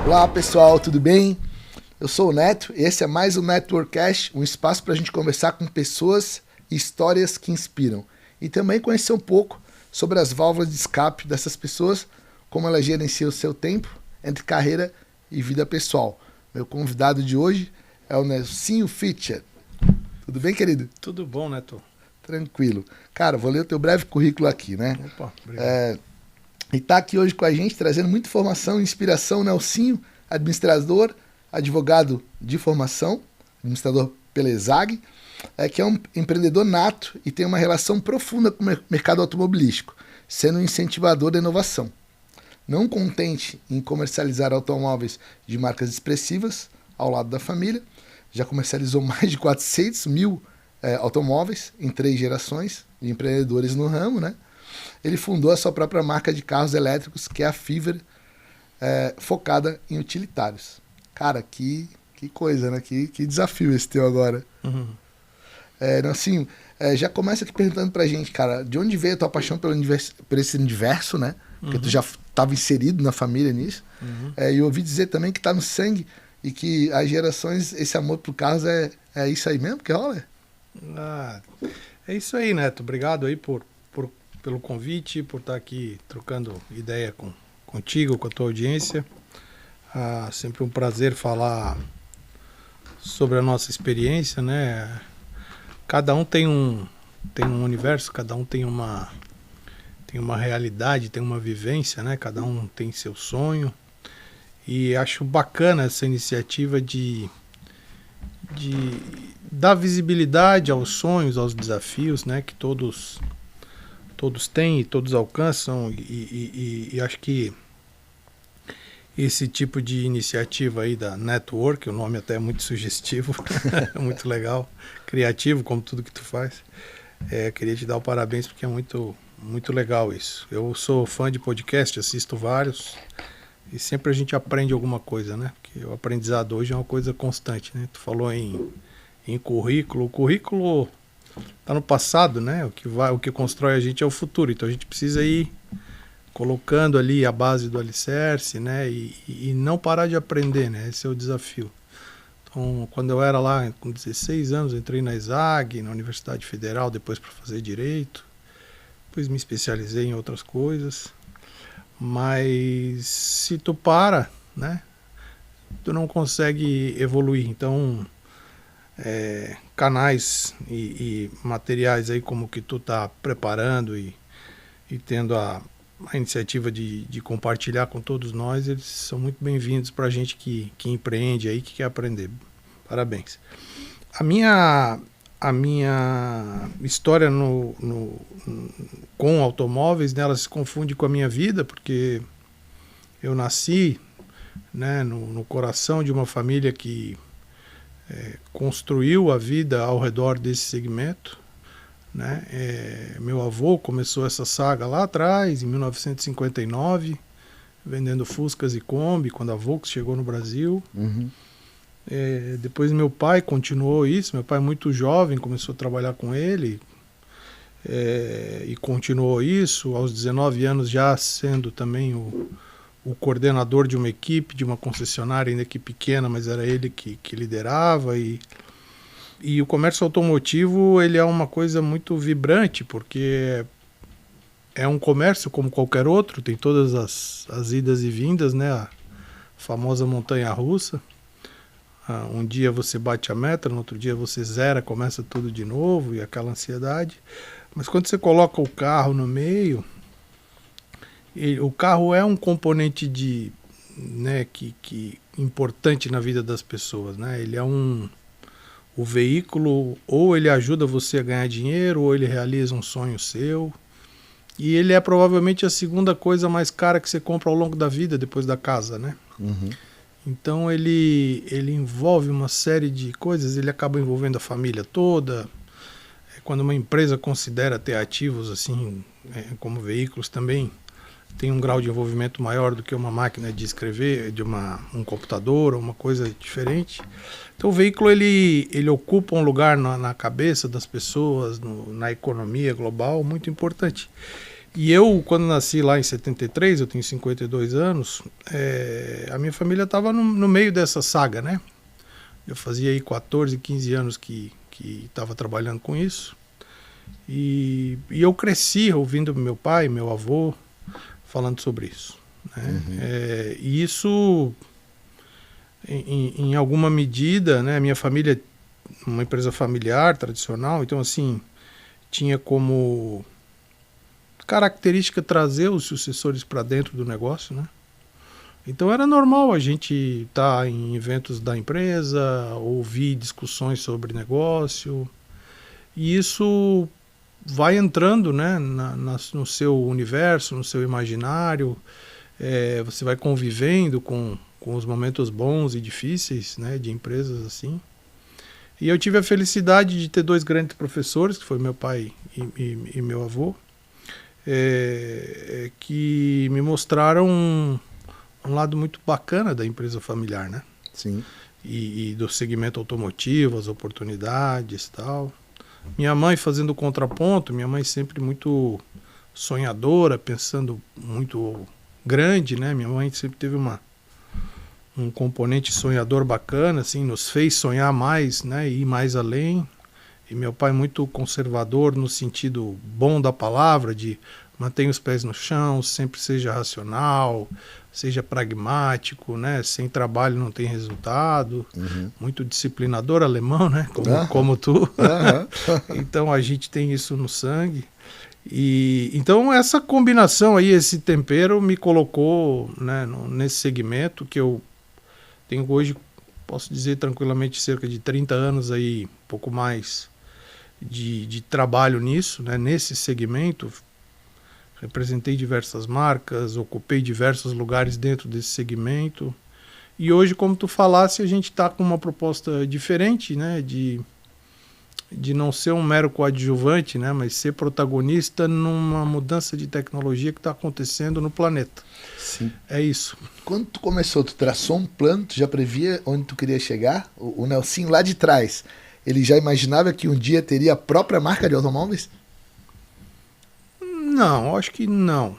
Olá pessoal, tudo bem? Eu sou o Neto e esse é mais um Networkcast, um espaço para a gente conversar com pessoas e histórias que inspiram. E também conhecer um pouco sobre as válvulas de escape dessas pessoas, como elas gerenciam o seu tempo entre carreira e vida pessoal. Meu convidado de hoje é o Nelsinho Fischer. Tudo bem, querido? Tudo bom, Neto? Tranquilo. Cara, vou ler o teu breve currículo aqui, né? Opa, obrigado. E tá aqui hoje com a gente, trazendo muita informação e inspiração, Nelsinho, administrador, advogado de formação, administrador pela ESAG, que é um empreendedor nato e tem uma relação profunda com o mercado automobilístico, sendo um incentivador da inovação. Não contente em comercializar automóveis de marcas expressivas ao lado da família, já comercializou mais de 400 mil automóveis em 3 gerações de empreendedores no ramo, né? Ele fundou a sua própria marca de carros elétricos, que é a Fiver, focada em utilitários. Cara, que coisa, né? Que desafio esse teu agora. Uhum. Assim, já começa aqui perguntando pra gente, cara, de onde veio a tua paixão por esse universo, né? Porque tu já estava inserido na família nisso. E eu ouvi dizer também que tá no sangue e que as gerações, esse amor por carros é isso aí mesmo que rola? É isso aí, Neto. Obrigado aí pelo convite, por estar aqui trocando ideia contigo, com a tua audiência. Sempre um prazer falar sobre a nossa experiência, né? Cada um tem um universo, cada um tem uma realidade, tem uma vivência, né? Cada um tem seu sonho. E acho bacana essa iniciativa de dar visibilidade aos sonhos, aos desafios, né? Que todos têm e todos alcançam, e acho que esse tipo de iniciativa aí da Network, o nome até é muito sugestivo, muito legal, criativo, como tudo que tu faz. Queria te dar o parabéns porque é muito, muito legal isso. Eu sou fã de podcast, assisto vários, e sempre a gente aprende alguma coisa, né? Porque o aprendizado hoje é uma coisa constante, né? Tu falou em currículo. O currículo está no passado, né? O que constrói a gente é o futuro. Então a gente precisa ir colocando ali a base do alicerce, né? E não parar de aprender, né? Esse é o desafio. Então, quando eu era lá com 16 anos, eu entrei na ESAG, na Universidade Federal, depois para fazer Direito. Depois me especializei em outras coisas. Mas se tu para, né? Tu não consegue evoluir. Então, canais e materiais aí como que tu tá preparando e tendo a iniciativa de compartilhar com todos nós, eles são muito bem-vindos para a gente que empreende aí, que quer aprender. Parabéns. A minha história com automóveis, né, ela se confunde com a minha vida, porque eu nasci, né, no coração de uma família que construiu a vida ao redor desse segmento, né? Meu avô começou essa saga lá atrás, em 1959, vendendo Fuscas e Kombi, quando a Volks chegou no Brasil. Depois meu pai continuou isso. Meu pai, muito jovem, começou a trabalhar com ele, e continuou isso, aos 19 anos já sendo também o coordenador de uma equipe, de uma concessionária, ainda que pequena, mas era ele que liderava. E o comércio automotivo, ele é uma coisa muito vibrante, porque é um comércio como qualquer outro, tem todas as idas e vindas, né? A famosa montanha-russa. Um dia você bate a meta, no outro dia você zera, começa tudo de novo, e aquela ansiedade. Mas quando você coloca o carro no meio, o carro é um componente né, que importante na vida das pessoas, né? Ele é o veículo, ou ele ajuda você a ganhar dinheiro, ou ele realiza um sonho seu. E ele é provavelmente a segunda coisa mais cara que você compra ao longo da vida, depois da casa, né? Então ele envolve uma série de coisas, ele acaba envolvendo a família toda. Quando uma empresa considera ter ativos assim, como veículos, também tem um grau de envolvimento maior do que uma máquina de escrever, de um computador, ou uma coisa diferente. Então o veículo ele ocupa um lugar na cabeça das pessoas, na economia global, muito importante. E eu, quando nasci lá em 73, eu tenho 52 anos, a minha família estava no meio dessa saga, né? Eu fazia aí 14, 15 anos que estava trabalhando com isso. E eu cresci ouvindo meu pai, meu avô, falando sobre isso, né? Uhum. E isso, em alguma medida, né? Minha família, uma empresa familiar, tradicional, então assim, tinha como característica trazer os sucessores para dentro do negócio, né? Então era normal a gente estar em eventos da empresa, ouvir discussões sobre negócio, e isso vai entrando, né, no seu universo, no seu imaginário. Você vai convivendo com os momentos bons e difíceis, né, de empresas assim. E eu tive a felicidade de ter dois grandes professores, que foi meu pai e meu avô, que me mostraram um lado muito bacana da empresa familiar, né? Sim. E do segmento automotivo, as oportunidades e tal. Minha mãe fazendo contraponto, minha mãe sempre muito sonhadora, pensando muito grande, né? Minha mãe sempre teve um componente sonhador bacana, assim, nos fez sonhar mais, né? Ir mais além. E meu pai muito conservador no sentido bom da palavra, de mantenha os pés no chão, sempre seja racional, seja pragmático, né? Sem trabalho não tem resultado. Uhum. Muito disciplinador alemão, né? Aham. Como tu. Aham. Então a gente tem isso no sangue. E então essa combinação aí, esse tempero me colocou, né, nesse segmento que eu tenho hoje, posso dizer tranquilamente, cerca de 30 anos aí, um pouco mais de trabalho nisso, né, nesse segmento. Representei diversas marcas, ocupei diversos lugares dentro desse segmento. E hoje, como tu falasse, a gente está com uma proposta diferente, né, de não ser um mero coadjuvante, né, mas ser protagonista numa mudança de tecnologia que está acontecendo no planeta. Sim. É isso. Quando tu começou, tu traçou um plano, tu já previa onde tu queria chegar? O Nelsinho lá de trás, ele já imaginava que um dia teria a própria marca de automóveis? Não, acho que não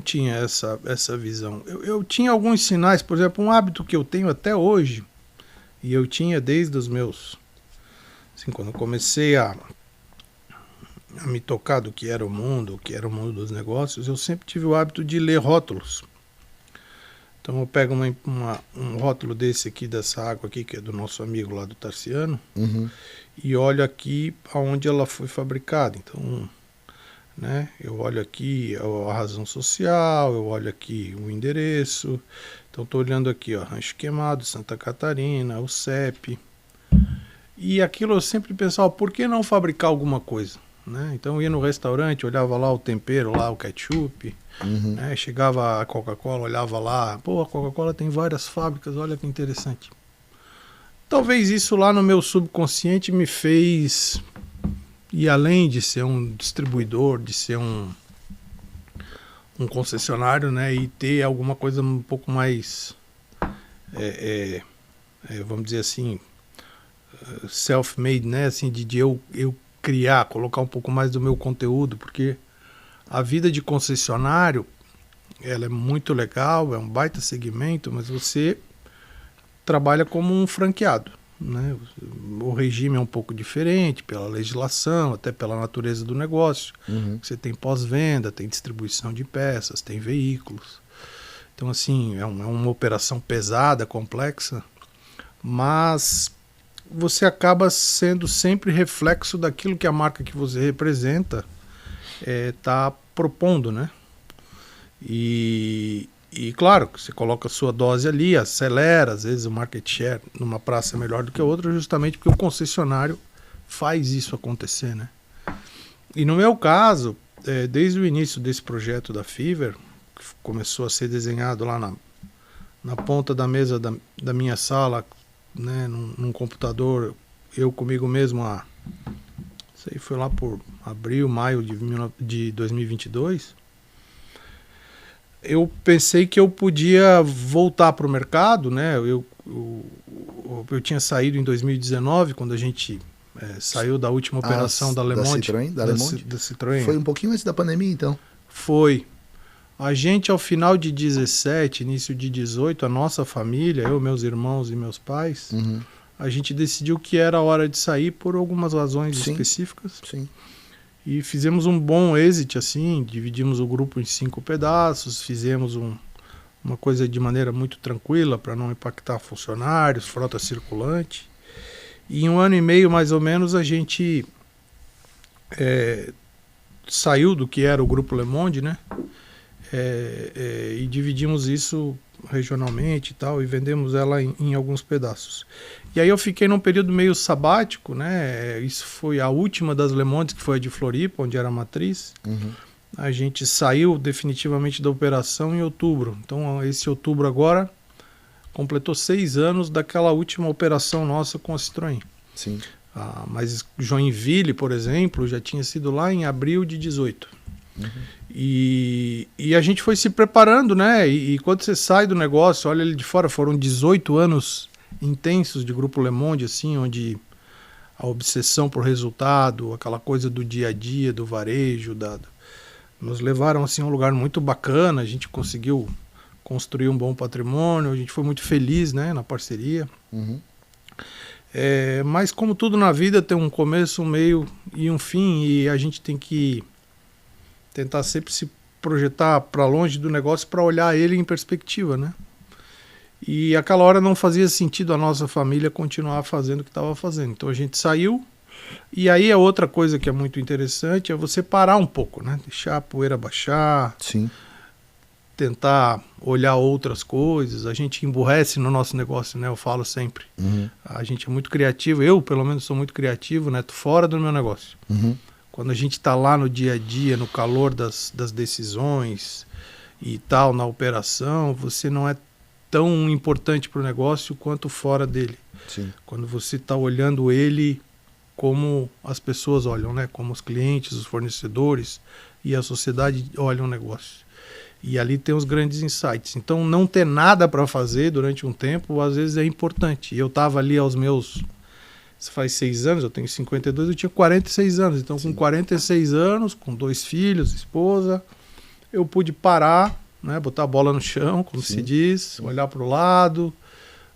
tinha essa visão. Eu tinha alguns sinais, por exemplo, um hábito que eu tenho até hoje, e eu tinha desde os meus, assim, quando eu comecei a me tocar do que era o mundo dos negócios, eu sempre tive o hábito de ler rótulos. Então eu pego um rótulo desse aqui, dessa água aqui, que é do nosso amigo lá do Tarciano, Uhum. e olho aqui aonde ela foi fabricada. Então, né, eu olho aqui a razão social, eu olho aqui o endereço. Então estou olhando aqui, ó, Rancho Queimado, Santa Catarina, o CEP. E aquilo eu sempre pensava, por que não fabricar alguma coisa? Né? Então eu ia no restaurante, olhava lá o tempero, lá o ketchup, Uhum. né? Chegava a Coca-Cola, olhava lá, pô, a Coca-Cola tem várias fábricas, olha que interessante. Talvez isso lá no meu subconsciente me fez ir além de ser um distribuidor, de ser um concessionário, né? E ter alguma coisa um pouco mais, vamos dizer assim, self-made, né? Assim, de eu criar, colocar um pouco mais do meu conteúdo, porque a vida de concessionário, ela é muito legal, é um baita segmento, mas você trabalha como um franqueado, né? O regime é um pouco diferente pela legislação, até pela natureza do negócio. Uhum. Você tem pós-venda, tem distribuição de peças, tem veículos. Então, assim, é uma operação pesada, complexa, mas você acaba sendo sempre reflexo daquilo que a marca que você representa está propondo, né? E claro, você coloca a sua dose ali, acelera, às vezes o market share numa praça é melhor do que a outra, justamente porque o concessionário faz isso acontecer, né? E no meu caso, desde o início desse projeto da Fiverr, que começou a ser desenhado lá na ponta da mesa da minha sala, né, num computador, eu comigo mesmo, isso aí foi lá por abril, maio de 2022, eu pensei que eu podia voltar para o mercado, né? Eu tinha saído em 2019, quando a gente saiu da última operação da Le Monde. Da Citroën? Da Citroën. Foi um pouquinho antes da pandemia, então. Foi. A gente, ao final de 17, início de 18, a nossa família, eu, meus irmãos e meus pais, a gente decidiu que era a hora de sair por algumas razões específicas. Sim. E fizemos um bom exit, assim, dividimos o grupo em 5 pedaços, fizemos uma coisa de maneira muito tranquila para não impactar funcionários, frota circulante. E em 1 ano e meio, mais ou menos, a gente saiu do que era o Grupo Le Monde, né? E dividimos isso regionalmente e tal, e vendemos ela em alguns pedaços. E aí eu fiquei num período meio sabático, né? Isso foi a última das Le Mondes, que foi a de Floripa, onde era a matriz. A gente saiu definitivamente da operação em outubro. Então esse outubro agora completou 6 anos daquela última operação nossa com a Citroën. Sim. Mas Joinville, por exemplo, já tinha sido lá em abril de 18. E a gente foi se preparando, né? E quando você sai do negócio, olha ele de fora, foram 18 anos intensos de Grupo Le Monde, assim, onde a obsessão por resultado, aquela coisa do dia a dia, do varejo, nos levaram assim a um lugar muito bacana. A gente conseguiu construir um bom patrimônio, a gente foi muito feliz, né, na parceria. Mas como tudo na vida tem um começo, um meio e um fim, e a gente tem que tentar sempre se projetar para longe do negócio para olhar ele em perspectiva, né? E aquela hora não fazia sentido a nossa família continuar fazendo o que estava fazendo. Então a gente saiu. E aí a outra coisa que é muito interessante é você parar um pouco, né? Deixar a poeira baixar. Sim. Tentar olhar outras coisas. A gente emburrece no nosso negócio, né? Eu falo sempre. A gente é muito criativo. Eu, pelo menos, sou muito criativo, né? Tô fora do meu negócio. Quando a gente está lá no dia a dia, no calor das decisões e tal, na operação, você não é tão importante para o negócio quanto fora dele. Sim. Quando você está olhando ele como as pessoas olham, né? Como os clientes, os fornecedores e a sociedade olham o negócio. E ali tem os grandes insights. Então, não ter nada para fazer durante um tempo, às vezes é importante. E eu estava ali aos meus... Isso faz 6 anos, eu tenho 52, eu tinha 46 anos. Então, com 46 anos, com 2 filhos, esposa, eu pude parar, né, botar a bola no chão, como se diz, olhar para o lado,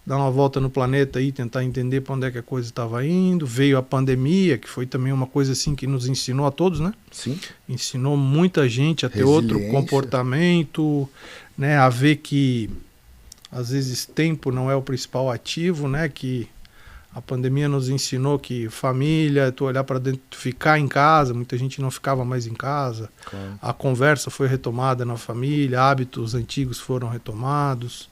dar uma volta no planeta e tentar entender para onde é que a coisa estava indo. Veio a pandemia, que foi também uma coisa assim que nos ensinou a todos, né? Sim. Ensinou muita gente a ter outro comportamento, né, a ver que às vezes tempo não é o principal ativo, né, que a pandemia nos ensinou que família, tu olhar para dentro, ficar em casa, muita gente não ficava mais em casa. Claro. A conversa foi retomada na família, hábitos antigos foram retomados,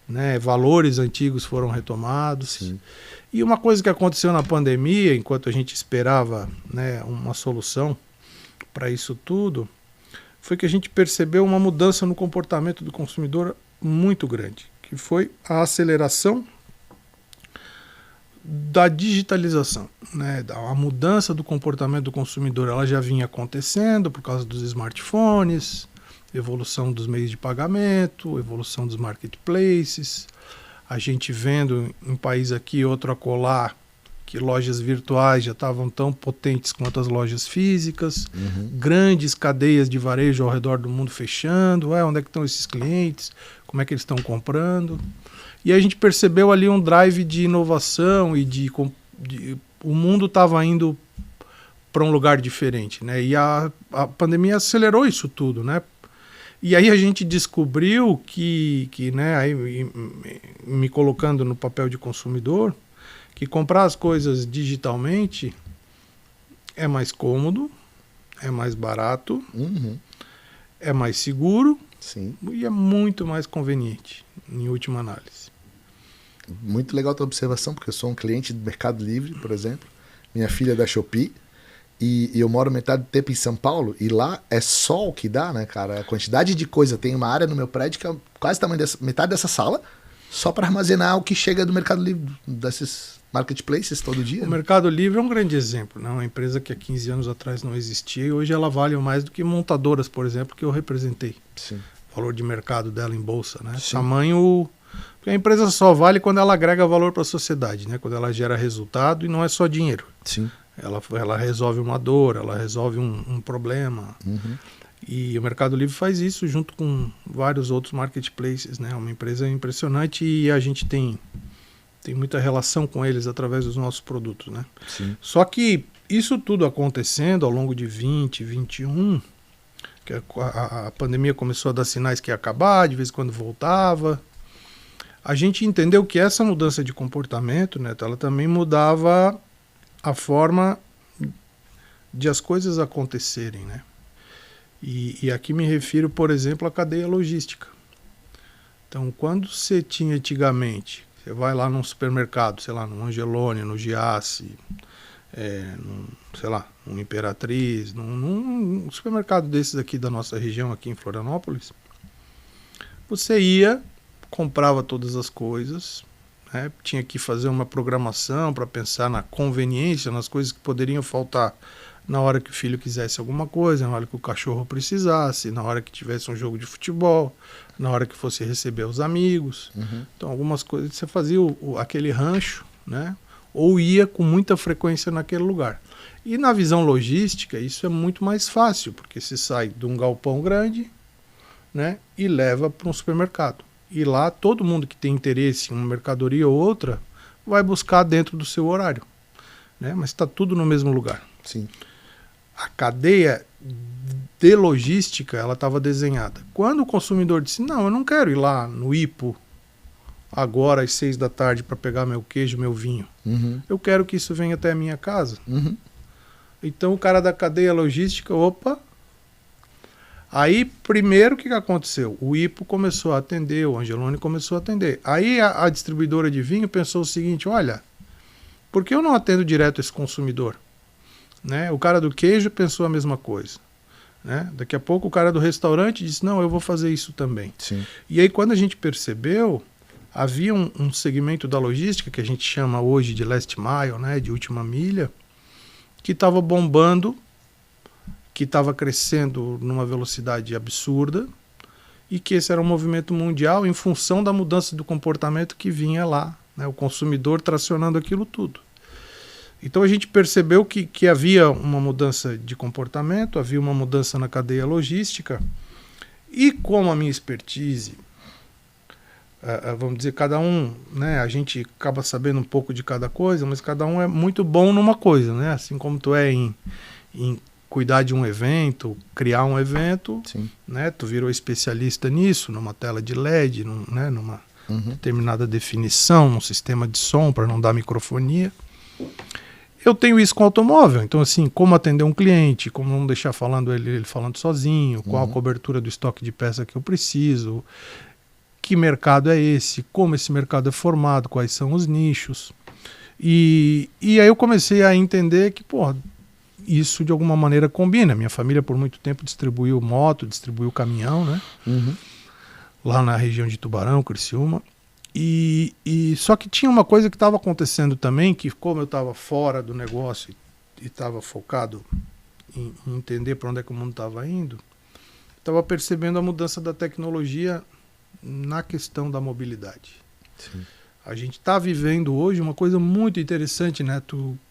né? Valores antigos foram retomados. Sim. E uma coisa que aconteceu na pandemia, enquanto a gente esperava, né, uma solução para isso tudo, foi que a gente percebeu uma mudança no comportamento do consumidor muito grande, que foi a aceleração da digitalização, né? A mudança do comportamento do consumidor, ela já vinha acontecendo por causa dos smartphones, evolução dos meios de pagamento, evolução dos marketplaces, a gente vendo um país aqui, outro acolá, que lojas virtuais já estavam tão potentes quanto as lojas físicas, grandes cadeias de varejo ao redor do mundo fechando, onde é que estão esses clientes, como é que eles estão comprando. E a gente percebeu ali um drive de inovação e o mundo estava indo para um lugar diferente, né? E a pandemia acelerou isso tudo, né? E aí a gente descobriu que né, aí, me colocando no papel de consumidor, que comprar as coisas digitalmente é mais cômodo, é mais barato, é mais seguro. Sim. E é muito mais conveniente, em última análise. Muito legal a tua observação, porque eu sou um cliente do Mercado Livre, por exemplo. Minha filha é da Shopee. E eu moro metade do tempo em São Paulo. E lá é só o que dá, né, cara? A quantidade de coisa. Tem uma área no meu prédio que é quase o tamanho metade dessa sala, só para armazenar o que chega do Mercado Livre, desses marketplaces todo dia. O Mercado Livre é um grande exemplo, né? Uma empresa que há 15 anos atrás não existia e hoje ela vale mais do que montadoras, por exemplo, que eu representei. Sim. O valor de mercado dela em bolsa, né? Sim. Tamanho... Porque a empresa só vale quando ela agrega valor para a sociedade, né? Quando ela gera resultado e não é só dinheiro. Sim. Ela resolve uma dor, ela resolve um problema. E o Mercado Livre faz isso junto com vários outros marketplaces, né? É uma empresa impressionante e a gente tem muita relação com eles através dos nossos produtos, né? Sim. Só que isso tudo acontecendo ao longo de 2021, que a pandemia começou a dar sinais que ia acabar, de vez em quando voltava, a gente entendeu que essa mudança de comportamento, né, ela também mudava a forma de as coisas acontecerem, né? E aqui me refiro, por exemplo, à cadeia logística. Então, quando você tinha antigamente, você vai lá num supermercado, sei lá, no Angelone, no Giasse, sei lá, no Imperatriz, num supermercado desses aqui da nossa região, aqui em Florianópolis, você ia, comprava todas as coisas, né, tinha que fazer uma programação para pensar na conveniência, nas coisas que poderiam faltar na hora que o filho quisesse alguma coisa, na hora que o cachorro precisasse, na hora que tivesse um jogo de futebol, na hora que fosse receber os amigos. Uhum. Então, algumas coisas você fazia aquele rancho, né? Ou ia com muita frequência naquele lugar. E na visão logística, isso é muito mais fácil, porque você sai de um galpão grande, né, e leva para um supermercado. E lá todo mundo que tem interesse em uma mercadoria ou outra vai buscar dentro do seu horário, né? Mas está tudo no mesmo lugar. Sim. A cadeia de logística, ela estava desenhada. Quando o consumidor disse, não, eu não quero ir lá no Ipo agora às 6 da tarde para pegar meu queijo, meu vinho. Uhum. Eu quero que isso venha até a minha casa. Uhum. Então o cara da cadeia logística, opa. Aí, primeiro, o que aconteceu? O Ipo começou a atender, o Angelone começou a atender. Aí a distribuidora de vinho pensou o seguinte, olha, por que eu não atendo direto esse consumidor? Né? O cara do queijo pensou a mesma coisa. Né? Daqui a pouco o cara do restaurante disse, não, eu vou fazer isso também. Sim. E aí quando a gente percebeu, havia um segmento da logística, que a gente chama hoje de last mile, né? De última milha, que estava bombando, que estava crescendo numa velocidade absurda, e que esse era um movimento mundial em função da mudança do comportamento que vinha lá, né? O consumidor tracionando aquilo tudo. Então a gente percebeu que havia uma mudança de comportamento, havia uma mudança na cadeia logística, e como a minha expertise, vamos dizer, cada um, né, a gente acaba sabendo um pouco de cada coisa, mas cada um é muito bom numa coisa, né? Assim como tu é em cuidar de um evento, criar um evento, Sim. né? Tu virou especialista nisso, numa tela de LED, né, numa determinada definição, num sistema de som para não dar microfonia. Eu tenho isso com automóvel, então assim, como atender um cliente, como não deixar falando ele falando sozinho, qual a cobertura do estoque de peça que eu preciso, que mercado é esse, como esse mercado é formado, quais são os nichos. E aí eu comecei a entender que, isso de alguma maneira combina. Minha família por muito tempo distribuiu moto, distribuiu caminhão, né? Lá na região de Tubarão, Criciúma. E só que tinha uma coisa que estava acontecendo também, que como eu estava fora do negócio e estava focado em entender para onde é que o mundo estava indo, estava percebendo a mudança da tecnologia na questão da mobilidade. Sim. A gente está vivendo hoje uma coisa muito interessante, né,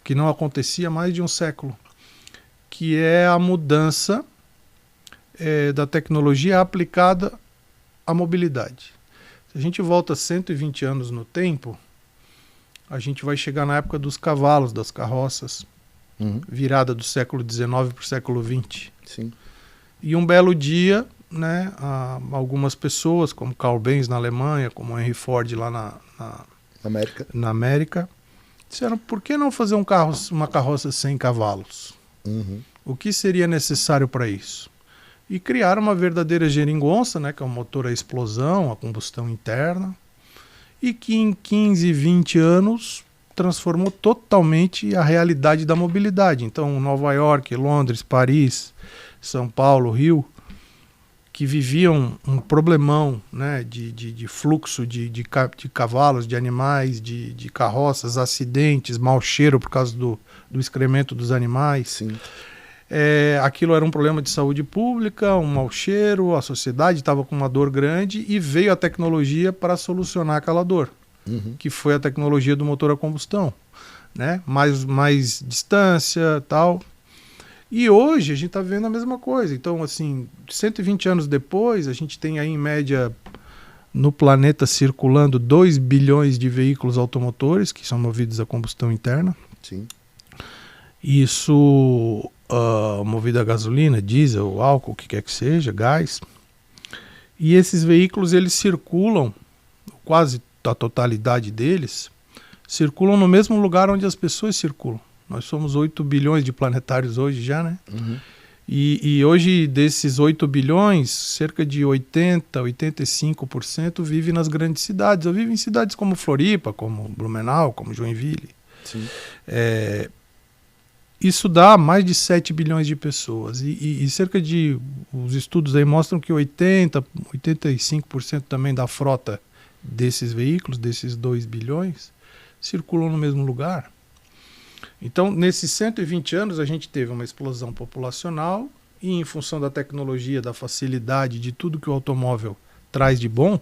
que não acontecia há mais de um século, que é a mudança da tecnologia aplicada à mobilidade. Se a gente volta 120 anos no tempo, a gente vai chegar na época dos cavalos, das carroças, virada do século XIX para o século XX. Sim. E um belo dia, né, algumas pessoas, como Carl Benz na Alemanha, como Henry Ford lá na América, disseram, por que não fazer uma carroça sem cavalos? O que seria necessário para isso? E criaram uma verdadeira geringonça, né, que é um motor a explosão, a combustão interna, e que em 15, 20 anos transformou totalmente a realidade da mobilidade. Então, Nova York, Londres, Paris, São Paulo, Rio, que viviam um problemão, né, de fluxo de cavalos, de animais, de carroças, acidentes, mau cheiro por causa do excremento dos animais. Sim. Aquilo era um problema de saúde pública, um mau cheiro, a sociedade estava com uma dor grande e veio a tecnologia para solucionar aquela dor, que foi a tecnologia do motor a combustão, né? Mais distância, tal. E hoje a gente está vendo a mesma coisa. Então, assim, 120 anos depois, a gente tem aí em média no planeta circulando 2 bilhões de veículos automotores que são movidos a combustão interna. Sim. Isso movido a gasolina, diesel, álcool, o que quer que seja, gás. E esses veículos, eles circulam, quase a totalidade deles, circulam no mesmo lugar onde as pessoas circulam. Nós somos 8 bilhões de planetários hoje já, né? Uhum. E hoje, desses 8 bilhões, cerca de 80, 85% vive nas grandes cidades. Ou vive em cidades como Floripa, como Blumenau, como Joinville. Sim. Isso dá mais de 7 bilhões de pessoas. E cerca de... Os estudos aí mostram que 85% também da frota desses veículos, desses 2 bilhões, circulam no mesmo lugar. Então, nesses 120 anos, a gente teve uma explosão populacional e, em função da tecnologia, da facilidade, de tudo que o automóvel traz de bom,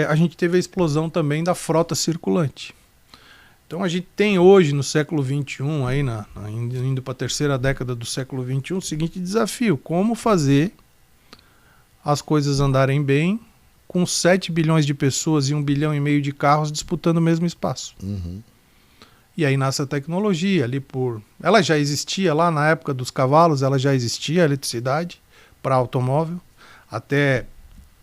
a gente teve a explosão também da frota circulante. Então, a gente tem hoje, no século XXI, aí indo para a terceira década do século XXI, o seguinte desafio: como fazer as coisas andarem bem com 7 bilhões de pessoas e 1,5 bilhão de carros disputando o mesmo espaço. Uhum. E aí nasce a tecnologia ela já existia lá na época dos cavalos, ela já existia a eletricidade para automóvel, até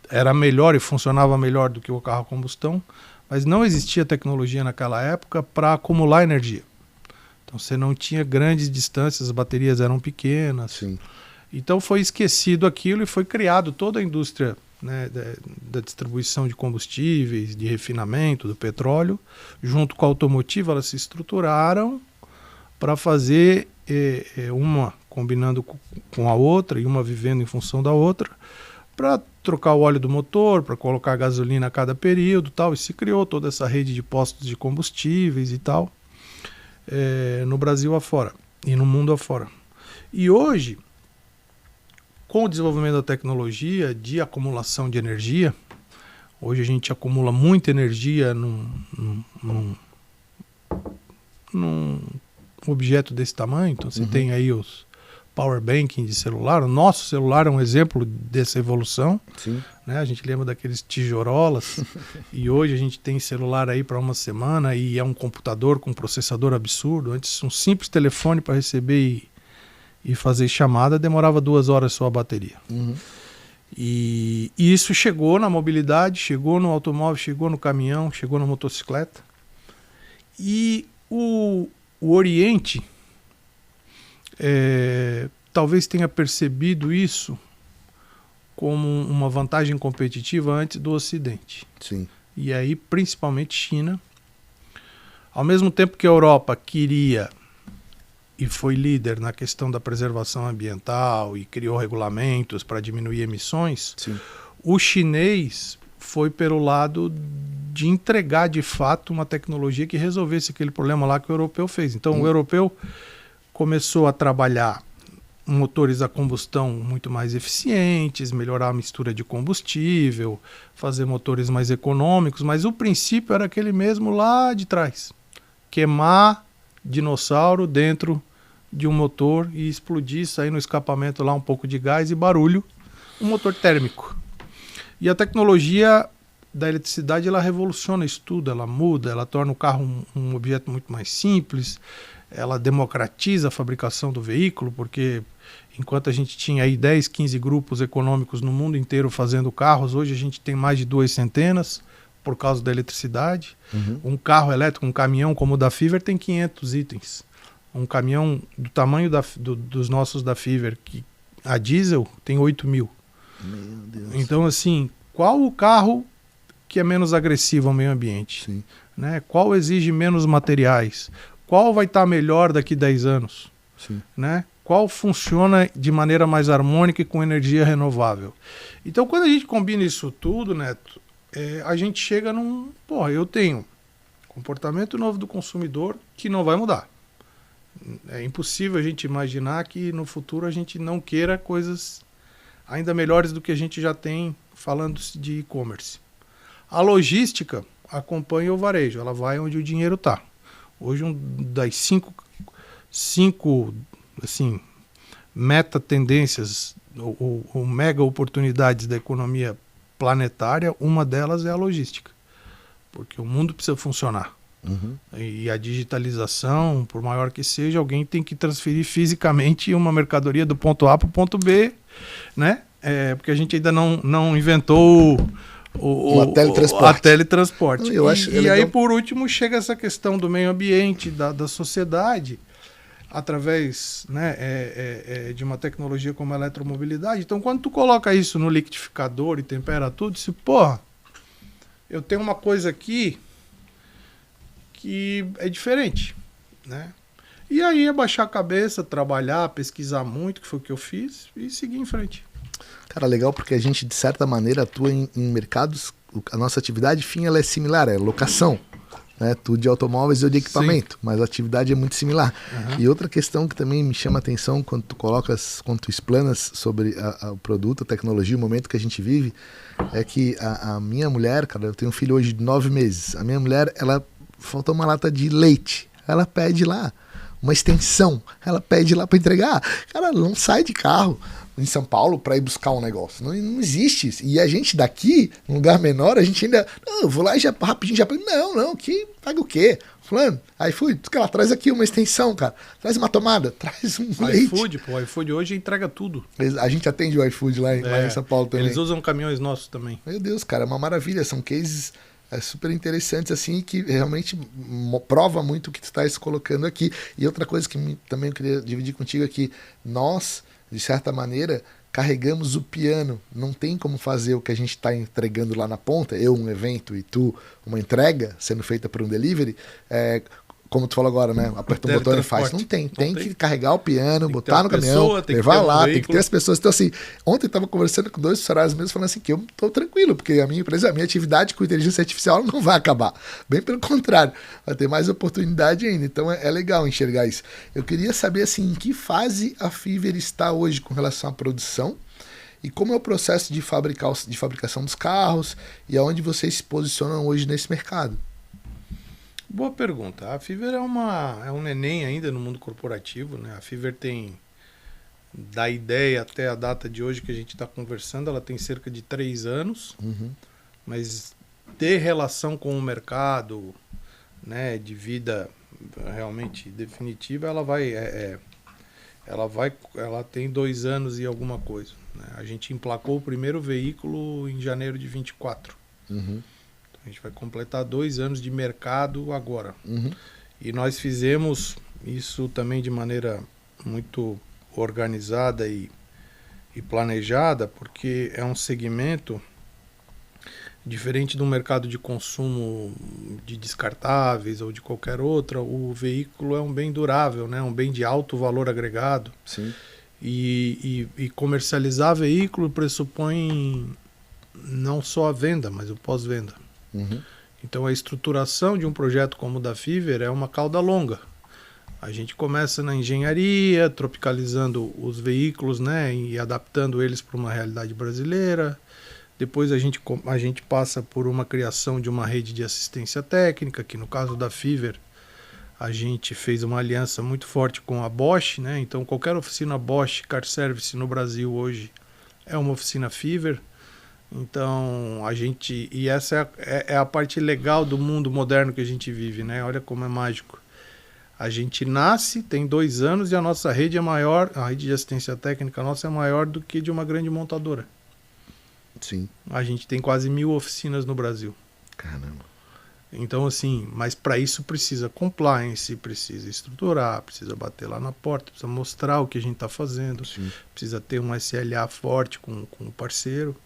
era melhor e funcionava melhor do que o carro a combustão, mas não existia tecnologia naquela época para acumular energia. Então você não tinha grandes distâncias, as baterias eram pequenas. Sim. Então foi esquecido aquilo e foi criado toda a indústria, né, da distribuição de combustíveis, de refinamento do petróleo, junto com a automotiva. Elas se estruturaram para fazer uma combinando com a outra e uma vivendo em função da outra, para trocar o óleo do motor, para colocar gasolina a cada período, tal. E se criou toda essa rede de postos de combustíveis e tal, no Brasil afora e no mundo afora. E hoje, com o desenvolvimento da tecnologia de acumulação de energia, hoje a gente acumula muita energia num objeto desse tamanho. Então você tem aí os power banking de celular. O nosso celular é um exemplo dessa evolução. Sim. Né? A gente lembra daqueles tijorolas e hoje a gente tem celular aí para uma semana e é um computador com um processador absurdo. Antes, um simples telefone para receber e fazer chamada demorava 2 horas só a bateria. Uhum. E isso chegou na mobilidade, chegou no automóvel, chegou no caminhão, chegou na motocicleta. E o Oriente talvez tenha percebido isso como uma vantagem competitiva antes do Ocidente. Sim. E aí, principalmente China. Ao mesmo tempo que a Europa queria e foi líder na questão da preservação ambiental e criou regulamentos para diminuir emissões, Sim. o chinês foi pelo lado de entregar de fato uma tecnologia que resolvesse aquele problema lá que o europeu fez. Então o europeu começou a trabalhar motores a combustão muito mais eficientes, melhorar a mistura de combustível, fazer motores mais econômicos, mas o princípio era aquele mesmo lá de trás: queimar dinossauro dentro de um motor e explodir, sair no escapamento lá um pouco de gás e barulho, um motor térmico. E a tecnologia da eletricidade, ela revoluciona isso tudo, ela muda, ela torna o carro um objeto muito mais simples, ela democratiza a fabricação do veículo, porque enquanto a gente tinha aí 10, 15 grupos econômicos no mundo inteiro fazendo carros, hoje a gente tem mais de 200 por causa da eletricidade. Um carro elétrico, um caminhão como o da Fiver tem 500 itens. Um caminhão do tamanho dos nossos da Fiver, que a diesel, tem 8 mil. Meu Deus. Então, assim, qual o carro que é menos agressivo ao meio ambiente? Sim. Né? Qual exige menos materiais? Qual vai estar melhor daqui 10 anos? Sim. Né? Qual funciona de maneira mais harmônica e com energia renovável? Então, quando a gente combina isso tudo, Neto, a gente chega num... eu tenho comportamento novo do consumidor que não vai mudar. É impossível a gente imaginar que no futuro a gente não queira coisas ainda melhores do que a gente já tem, falando de e-commerce. A logística acompanha o varejo, ela vai onde o dinheiro está. Hoje, das cinco assim, meta tendências ou mega oportunidades da economia planetária, uma delas é a logística, porque o mundo precisa funcionar. E a digitalização, por maior que seja, alguém tem que transferir fisicamente uma mercadoria do ponto A para o ponto B, né? Porque a gente ainda não inventou a teletransporte. E aí, por último, chega essa questão do meio ambiente, da sociedade, através, né, de uma tecnologia como a eletromobilidade. Então, quando tu coloca isso no liquidificador e tempera tudo, você, porra, eu tenho uma coisa aqui que é diferente, né? E aí abaixar a cabeça, trabalhar, pesquisar muito, que foi o que eu fiz, e seguir em frente. Cara, legal, porque a gente, de certa maneira, atua em mercados, a nossa atividade, enfim, ela é similar, é locação, né? Tudo de automóveis ou de equipamento, mas a atividade é muito similar. E outra questão que também me chama a atenção quando tu explanas sobre o produto, a tecnologia, o momento que a gente vive, é que a minha mulher, cara, eu tenho um filho hoje de 9 meses, a minha mulher, ela faltou uma lata de leite, ela pede lá uma extensão, ela pede lá para entregar. Cara, ela não sai de carro em São Paulo para ir buscar um negócio, não existe isso. E a gente daqui, num lugar menor, a gente ainda, eu vou lá e já rapidinho já, não, que paga o quê? Fulano, iFood, ela traz aqui uma extensão, cara, traz uma tomada, traz um leite. O iFood hoje entrega tudo. A gente atende o iFood lá em São Paulo também. Eles usam caminhões nossos também. Meu Deus, cara, é uma maravilha, são cases super interessantes, assim, que realmente prova muito o que tu estás colocando aqui. E outra coisa que também eu queria dividir contigo é que nós, de certa maneira, carregamos o piano. Não tem como fazer o que a gente está entregando lá na ponta, eu um evento e tu uma entrega sendo feita por um delivery, como tu falou agora, né? Aperta um botão e faz. Não tem. Tem que carregar o piano, botar no caminhão, levar lá, tem que ter as pessoas. Então, assim, ontem eu estava conversando com 2 funcionários meus falando assim que eu estou tranquilo, porque a minha empresa, a minha atividade com inteligência artificial não vai acabar. Bem pelo contrário, vai ter mais oportunidade ainda. Então é legal enxergar isso. Eu queria saber, assim, em que fase a Fiverr está hoje com relação à produção e como é o processo de fabricação dos carros e aonde vocês se posicionam hoje nesse mercado. Boa pergunta. A Fiverr é um neném ainda no mundo corporativo, né? A Fiverr tem, da ideia até a data de hoje que a gente está conversando, ela tem cerca de 3 anos, mas de relação com o mercado, né, de vida realmente definitiva, ela tem 2 anos e alguma coisa, né? A gente emplacou o primeiro veículo em janeiro de 24. A gente vai completar 2 anos de mercado agora. E nós fizemos isso também de maneira muito organizada e planejada, porque é um segmento diferente do mercado de consumo de descartáveis ou de qualquer outra. O veículo é um bem durável, né? Um bem de alto valor agregado. Sim. E comercializar veículo pressupõe não só a venda, mas o pós-venda. Então a estruturação de um projeto como o da Fiverr é uma cauda longa. A gente começa na engenharia, tropicalizando os veículos, né, e adaptando eles para uma realidade brasileira. Depois a gente passa por uma criação de uma rede de assistência técnica, que no caso da Fiverr a gente fez uma aliança muito forte com a Bosch, né? Então qualquer oficina Bosch Car Service no Brasil hoje é uma oficina Fiverr. Então, e essa é a parte legal do mundo moderno que a gente vive, né? Olha como é mágico. A gente nasce, tem 2 anos e a nossa rede é maior, a rede de assistência técnica nossa é maior do que de uma grande montadora. Sim. A gente tem quase 1000 oficinas no Brasil. Caramba. Então, assim, mas para isso precisa compliance, precisa estruturar, precisa bater lá na porta, precisa mostrar o que a gente está fazendo, precisa ter um SLA forte com o parceiro.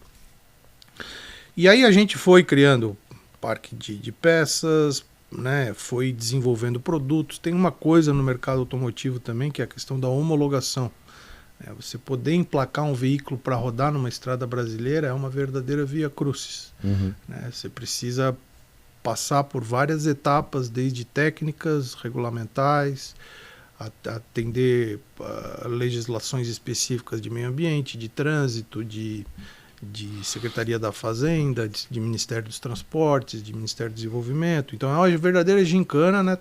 E aí a gente foi criando parque de peças, né, foi desenvolvendo produtos. Tem uma coisa no mercado automotivo também, que é a questão da homologação. Você poder emplacar um veículo para rodar numa estrada brasileira é uma verdadeira via crucis. Né? Você precisa passar por várias etapas, desde técnicas, regulamentais, atender legislações específicas de meio ambiente, de trânsito, de Secretaria da Fazenda, de Ministério dos Transportes, de Ministério do Desenvolvimento. Então é uma verdadeira gincana, né?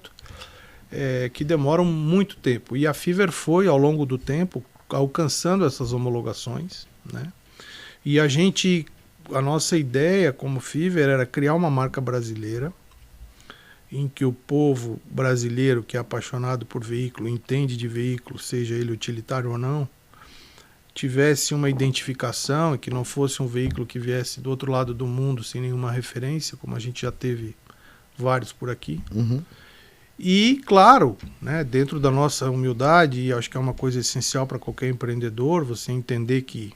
que demoram muito tempo. E a Fiverr foi, ao longo do tempo, alcançando essas homologações, né? E a nossa ideia como Fiverr era criar uma marca brasileira, em que o povo brasileiro que é apaixonado por veículo, entende de veículo, seja ele utilitário ou não, tivesse uma identificação e que não fosse um veículo que viesse do outro lado do mundo sem nenhuma referência, como a gente já teve vários por aqui. Uhum. E, claro, né, dentro da nossa humildade, e acho que é uma coisa essencial para qualquer empreendedor, você entender que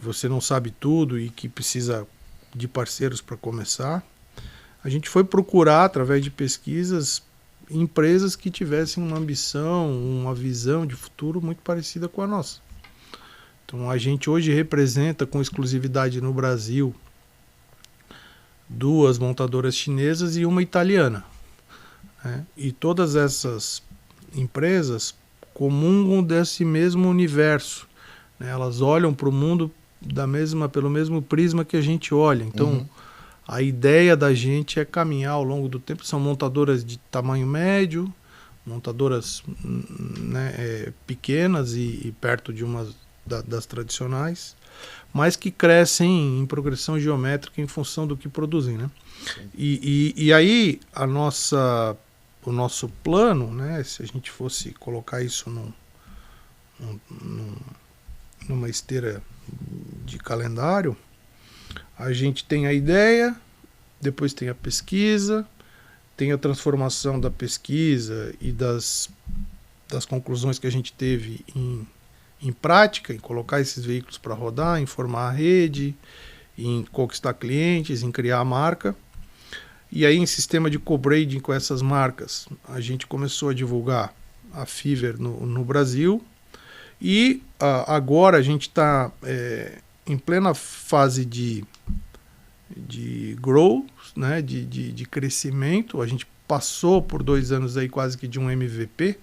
você não sabe tudo e que precisa de parceiros para começar, a gente foi procurar, através de pesquisas, empresas que tivessem uma ambição, uma visão de futuro muito parecida com a nossa. Então, a gente hoje representa com exclusividade no Brasil 2 montadoras chinesas e uma italiana. E todas essas empresas comungam desse mesmo universo, né? Elas olham para o mundo pelo mesmo prisma que a gente olha. Então, a ideia da gente é caminhar ao longo do tempo. São montadoras de tamanho médio, montadoras, né, pequenas e perto de uma das tradicionais, mas que crescem em progressão geométrica em função do que produzem, né? E aí o nosso plano, né, se a gente fosse colocar isso numa esteira de calendário, a gente tem a ideia, depois tem a pesquisa, tem a transformação da pesquisa e das conclusões que a gente teve em prática, em colocar esses veículos para rodar, em formar a rede, em conquistar clientes, em criar a marca. E aí, em sistema de co-branding com essas marcas, a gente começou a divulgar a Fiverr no Brasil. E agora a gente está em plena fase de growth, né, de crescimento. A gente passou por 2 anos aí quase que de um MVP,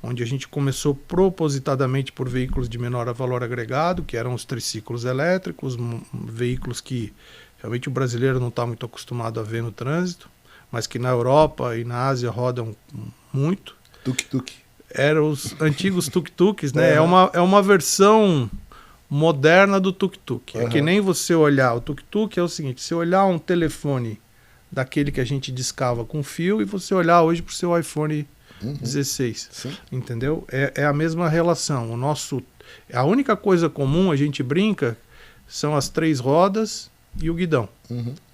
onde a gente começou propositadamente por veículos de menor valor agregado, que eram os triciclos elétricos, veículos que realmente o brasileiro não está muito acostumado a ver no trânsito, mas que na Europa e na Ásia rodam muito. Tuk-tuk. Eram os antigos tuk-tuks, né? É uma versão moderna do tuk-tuk. É que nem você olhar, o tuk-tuk é o seguinte, você olhar um telefone daquele que a gente discava com fio e você olhar hoje para o seu iPhone 16, Sim. Entendeu? É a mesma relação. A única coisa comum, a gente brinca, são as 3 rodas e o guidão.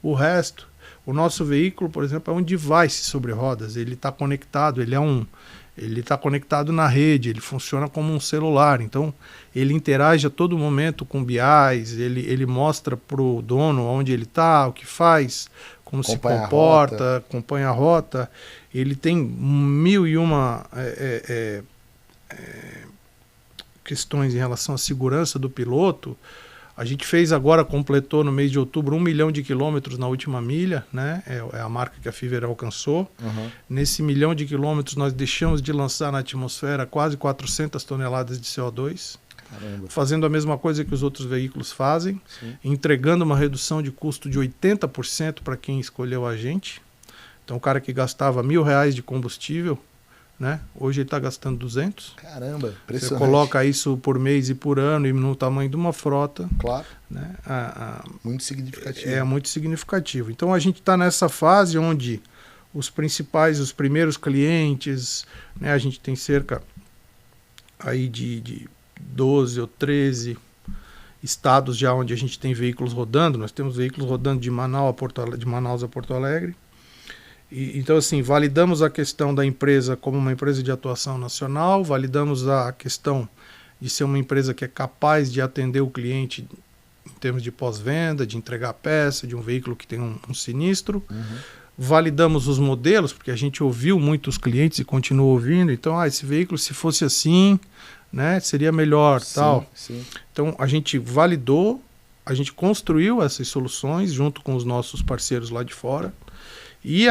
O resto, o nosso veículo, por exemplo, é um device sobre rodas. Ele está conectado, ele está conectado na rede, ele funciona como um celular. Então, ele interage a todo momento com BIs, ele mostra para o dono onde ele está, o que faz, como se comporta, acompanha a rota. Ele tem 1001 questões em relação à segurança do piloto. A gente fez agora, completou no mês de outubro 1 milhão de quilômetros na última milha, né? É a marca que a Fiverr alcançou. Nesse 1 milhão de quilômetros nós deixamos de lançar na atmosfera quase 400 toneladas de CO2. Caramba. Fazendo a mesma coisa que os outros veículos fazem, entregando uma redução de custo de 80% para quem escolheu a gente. Então o cara que gastava R$1.000 de combustível, né? Hoje ele está gastando 200. Caramba, impressionante. Você coloca isso por mês e por ano e no tamanho de uma frota. Claro. Né? Muito significativo. É muito significativo. Então a gente está nessa fase onde os primeiros clientes, né? A gente tem cerca aí de 12 ou 13 estados já onde a gente tem veículos rodando. Nós temos veículos rodando de Manaus a Porto Alegre. Então, assim, validamos a questão da empresa como uma empresa de atuação nacional, validamos a questão de ser uma empresa que é capaz de atender o cliente em termos de pós-venda, de entregar peça, de um veículo que tem um sinistro. Validamos os modelos, porque a gente ouviu muitos clientes e continua ouvindo. Então, esse veículo, se fosse assim, né, seria melhor, tal. Sim. Então, a gente validou, a gente construiu essas soluções junto com os nossos parceiros lá de fora. E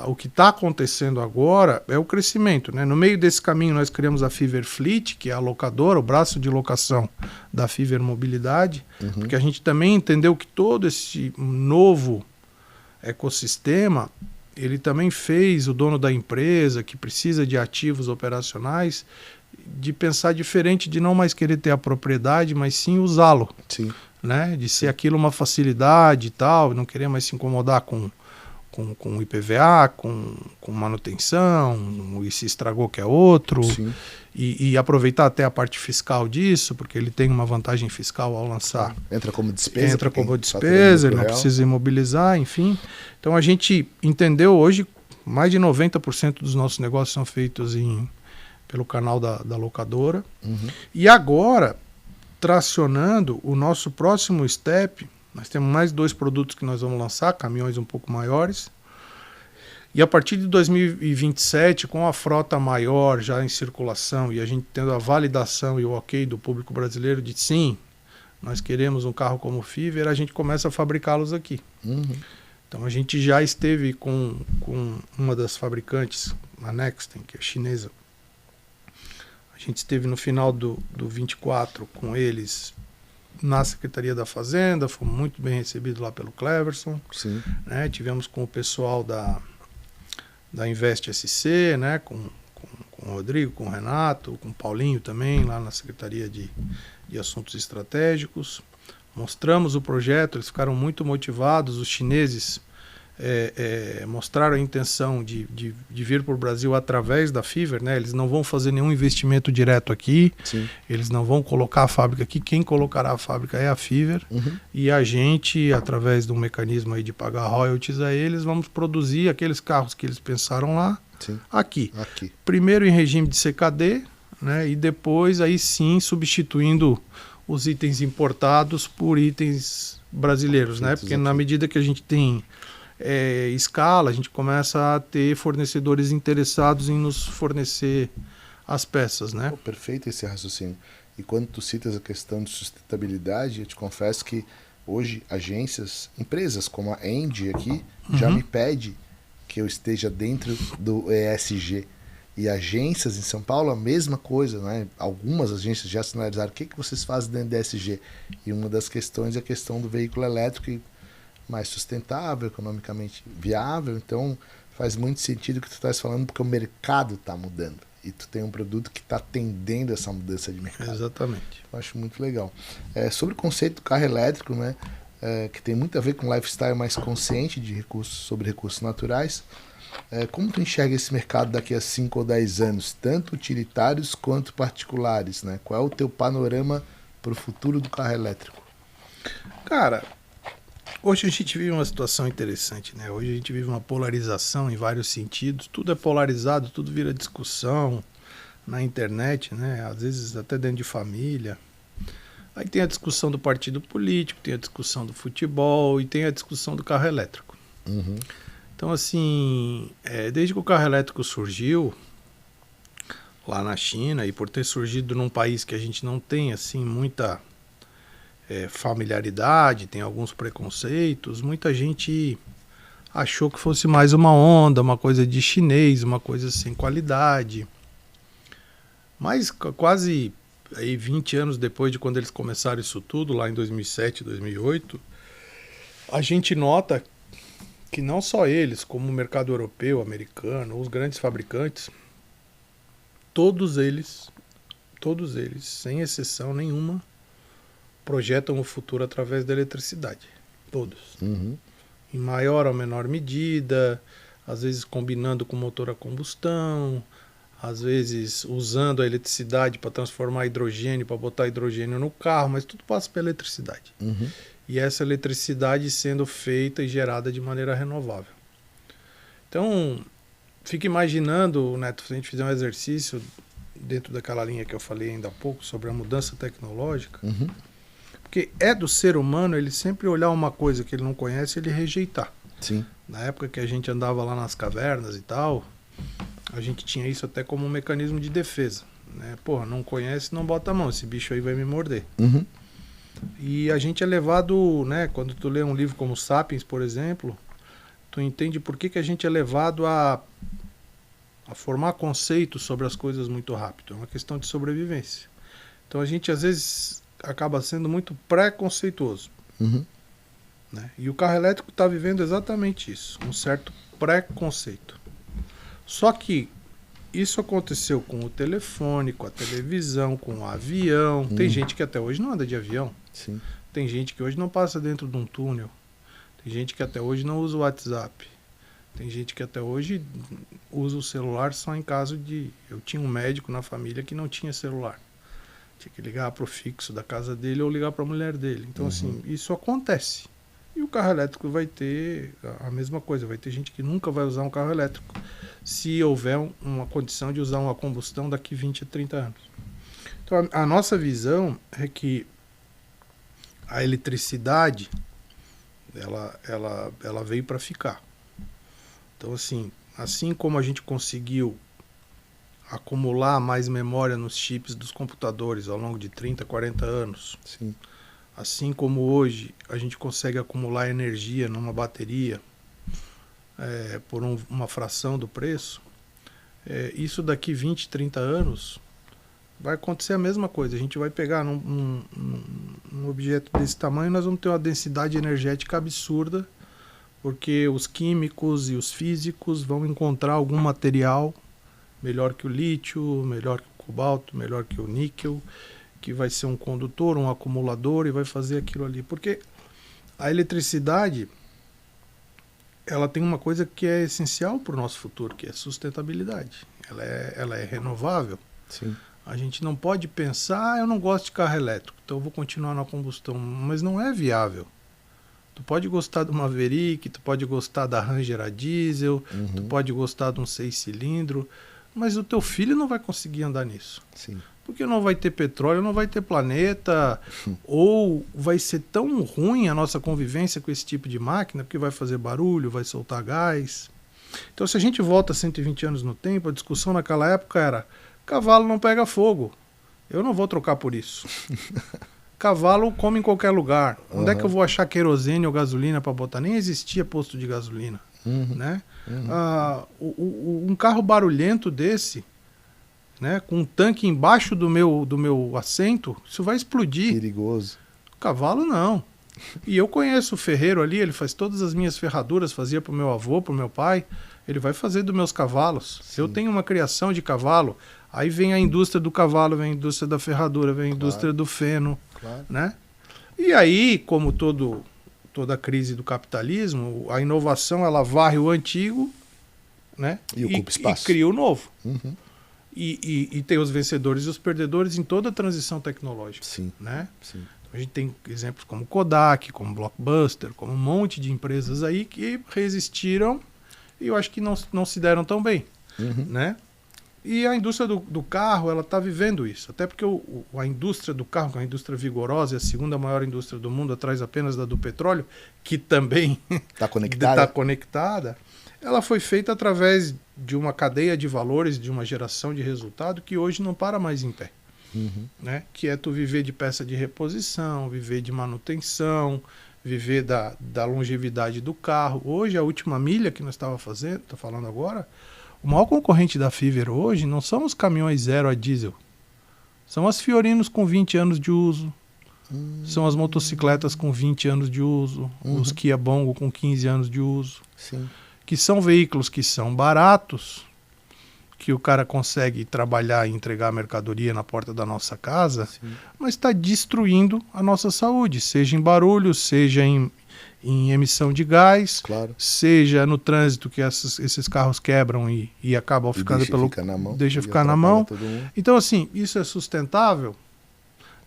o que está acontecendo agora é o crescimento, né? No meio desse caminho nós criamos a Fiverr Fleet, que é a locadora, o braço de locação da Fiverr Mobilidade, porque a gente também entendeu que todo esse novo ecossistema ele também fez o dono da empresa, que precisa de ativos operacionais, de pensar diferente, de não mais querer ter a propriedade, mas sim usá-lo. Sim. Né? De ser aquilo uma facilidade e tal, não querer mais se incomodar com IPVA, com manutenção, e se estragou que é outro, e aproveitar até a parte fiscal disso, porque ele tem uma vantagem fiscal ao lançar. Entra como despesa. Entra como despesa, ele não precisa imobilizar, enfim. Então a gente entendeu hoje, mais de 90% dos nossos negócios são feitos pelo canal da locadora. E agora, tracionando o nosso próximo step, nós temos mais 2 produtos que nós vamos lançar, caminhões um pouco maiores. E a partir de 2027, com a frota maior já em circulação e a gente tendo a validação e o ok do público brasileiro de sim, nós queremos um carro como o Fiver, a gente começa a fabricá-los aqui. Então a gente já esteve com uma das fabricantes, a Nexten, que é chinesa. A gente esteve no final do 24 com eles na Secretaria da Fazenda, fomos muito bem recebidos lá pelo Cleverson. Sim. Né? Tivemos com o pessoal da Invest SC, né? com o Rodrigo, com o Renato, com o Paulinho também, lá na Secretaria de Assuntos Estratégicos. Mostramos o projeto, eles ficaram muito motivados, os chineses mostraram a intenção de vir para o Brasil através da Fiver, né? Eles não vão fazer nenhum investimento direto aqui, eles não vão colocar a fábrica aqui, quem colocará a fábrica é a Fiver, e a gente, através de um mecanismo aí de pagar royalties a eles, vamos produzir aqueles carros que eles pensaram lá, aqui. Primeiro em regime de CKD, né? E depois aí sim substituindo os itens importados por itens brasileiros, né? Porque na medida que a gente tem escala, a gente começa a ter fornecedores interessados em nos fornecer as peças, né? Perfeito esse raciocínio. E quando tu citas a questão de sustentabilidade, eu te confesso que hoje agências, empresas como a Engie aqui, já me pede que eu esteja dentro do ESG. E agências em São Paulo, a mesma coisa, né? Algumas agências já sinalizaram o que vocês fazem dentro do ESG. E uma das questões é a questão do veículo elétrico mais sustentável, economicamente viável. Então faz muito sentido o que tu estás falando, porque o mercado está mudando e tu tem um produto que está atendendo essa mudança de mercado. Exatamente. Eu acho muito legal. Sobre o conceito do carro elétrico, né, que tem muito a ver com lifestyle mais consciente sobre recursos naturais, como tu enxerga esse mercado daqui a 5 ou 10 anos, tanto utilitários quanto particulares, né? Qual é o teu panorama para o futuro do carro elétrico? Cara, hoje a gente vive uma situação interessante, né? Hoje a gente vive uma polarização em vários sentidos. Tudo é polarizado, tudo vira discussão na internet, né? Às vezes até dentro de família. Aí tem a discussão do partido político, tem a discussão do futebol e tem a discussão do carro elétrico. Então, assim, desde que o carro elétrico surgiu lá na China, e por ter surgido num país que a gente não tem, assim, muita familiaridade, tem alguns preconceitos, muita gente achou que fosse mais uma onda, uma coisa de chinês, uma coisa sem qualidade. Mas quase aí 20 anos depois de quando eles começaram isso tudo, lá em 2007, 2008, a gente nota que não só eles, como o mercado europeu, americano, os grandes fabricantes, todos eles, sem exceção nenhuma, projetam o futuro através da eletricidade. Todos. Em maior ou menor medida, às vezes combinando com motor a combustão, às vezes usando a eletricidade para transformar hidrogênio, para botar hidrogênio no carro, mas tudo passa pela eletricidade. E essa eletricidade sendo feita e gerada de maneira renovável. Então, fica imaginando, Neto, se a gente fizer um exercício dentro daquela linha que eu falei ainda há pouco, sobre a mudança tecnológica, porque é do ser humano ele sempre olhar uma coisa que ele não conhece e ele rejeitar. Na época que a gente andava lá nas cavernas e tal, a gente tinha isso até como um mecanismo de defesa, né? Porra, não conhece, não bota a mão, esse bicho aí vai me morder. E a gente é levado, né, quando tu lê um livro como Sapiens, por exemplo, tu entende por que a gente é levado a formar conceitos sobre as coisas muito rápido. É uma questão de sobrevivência. Então a gente às vezes acaba sendo muito preconceituoso. Né? E o carro elétrico está vivendo exatamente isso. Um certo pré-conceito. Só que isso aconteceu com o telefone, com a televisão, com o avião. Tem gente que até hoje não anda de avião. Sim. Tem gente que hoje não passa dentro de um túnel. Tem gente que até hoje não usa o WhatsApp. Tem gente que até hoje usa o celular só em caso de... Eu tinha um médico na família que não tinha celular. Tinha que ligar para o fixo da casa dele ou ligar para a mulher dele. Então, assim, isso acontece. E o carro elétrico vai ter a mesma coisa. Vai ter gente que nunca vai usar um carro elétrico se houver uma condição de usar uma combustão daqui 20 a 30 anos. Então, a nossa visão é que a eletricidade, ela veio para ficar. Então, assim como a gente conseguiu acumular mais memória nos chips dos computadores ao longo de 30, 40 anos, Sim. assim como hoje a gente consegue acumular energia numa bateria por uma fração do preço, isso daqui 20, 30 anos vai acontecer a mesma coisa. A gente vai pegar um objeto desse tamanho e nós vamos ter uma densidade energética absurda, porque os químicos e os físicos vão encontrar algum material melhor que o lítio, melhor que o cobalto, melhor que o níquel, que vai ser um condutor, um acumulador e vai fazer aquilo ali. Porque a eletricidade, ela tem uma coisa que é essencial para o nosso futuro, que é sustentabilidade. Ela é renovável. Sim. A gente não pode pensar, eu não gosto de carro elétrico, então eu vou continuar na combustão, mas não é viável. Tu pode gostar do Maverick, tu pode gostar da Ranger a diesel, tu pode gostar de um 6 cilindros, mas o teu filho não vai conseguir andar nisso. Sim. Porque não vai ter petróleo, não vai ter planeta, ou vai ser tão ruim a nossa convivência com esse tipo de máquina, porque vai fazer barulho, vai soltar gás. Então, se a gente volta 120 anos no tempo, a discussão naquela época era: cavalo não pega fogo, eu não vou trocar por isso. Cavalo come em qualquer lugar. Onde é que eu vou achar querosene ou gasolina para botar? Nem existia posto de gasolina. Né? Um carro barulhento desse, né, com um tanque embaixo do meu assento, isso vai explodir. Perigoso. Cavalo não. E eu conheço o ferreiro ali, ele faz todas as minhas ferraduras, fazia para o meu avô, para o meu pai, ele vai fazer dos meus cavalos. Sim. Eu tenho uma criação de cavalo, aí vem a indústria do cavalo, vem a indústria da ferradura, vem a indústria do feno. Claro. Né? E aí, como toda a crise do capitalismo, a inovação ela varre o antigo, né? E ocupa espaço. E cria o novo. E tem os vencedores e os perdedores em toda a transição tecnológica. Sim. Né? Sim. A gente tem exemplos como Kodak, como Blockbuster, como um monte de empresas aí que resistiram e eu acho que não se deram tão bem. Né? E a indústria do carro, ela está vivendo isso. Até porque a indústria do carro, que é uma indústria vigorosa, é a segunda maior indústria do mundo, atrás apenas da do petróleo, que também está conectada, ela foi feita através de uma cadeia de valores, de uma geração de resultado que hoje não para mais em pé. Né? Que é tu viver de peça de reposição, viver de manutenção, viver da longevidade do carro. Hoje, a última milha que nós estávamos falando agora, o maior concorrente da Fiverr hoje não são os caminhões zero a diesel. São as Fiorinos com 20 anos de uso. São as motocicletas com 20 anos de uso. Os Kia Bongo com 15 anos de uso. Sim. Que são veículos que são baratos, que o cara consegue trabalhar e entregar a mercadoria na porta da nossa casa, sim, mas está destruindo a nossa saúde, seja em barulho, seja em emissão de gás, claro, seja no trânsito que esses carros quebram e acabam ficando deixa ficar na mão. Então, assim, isso é sustentável?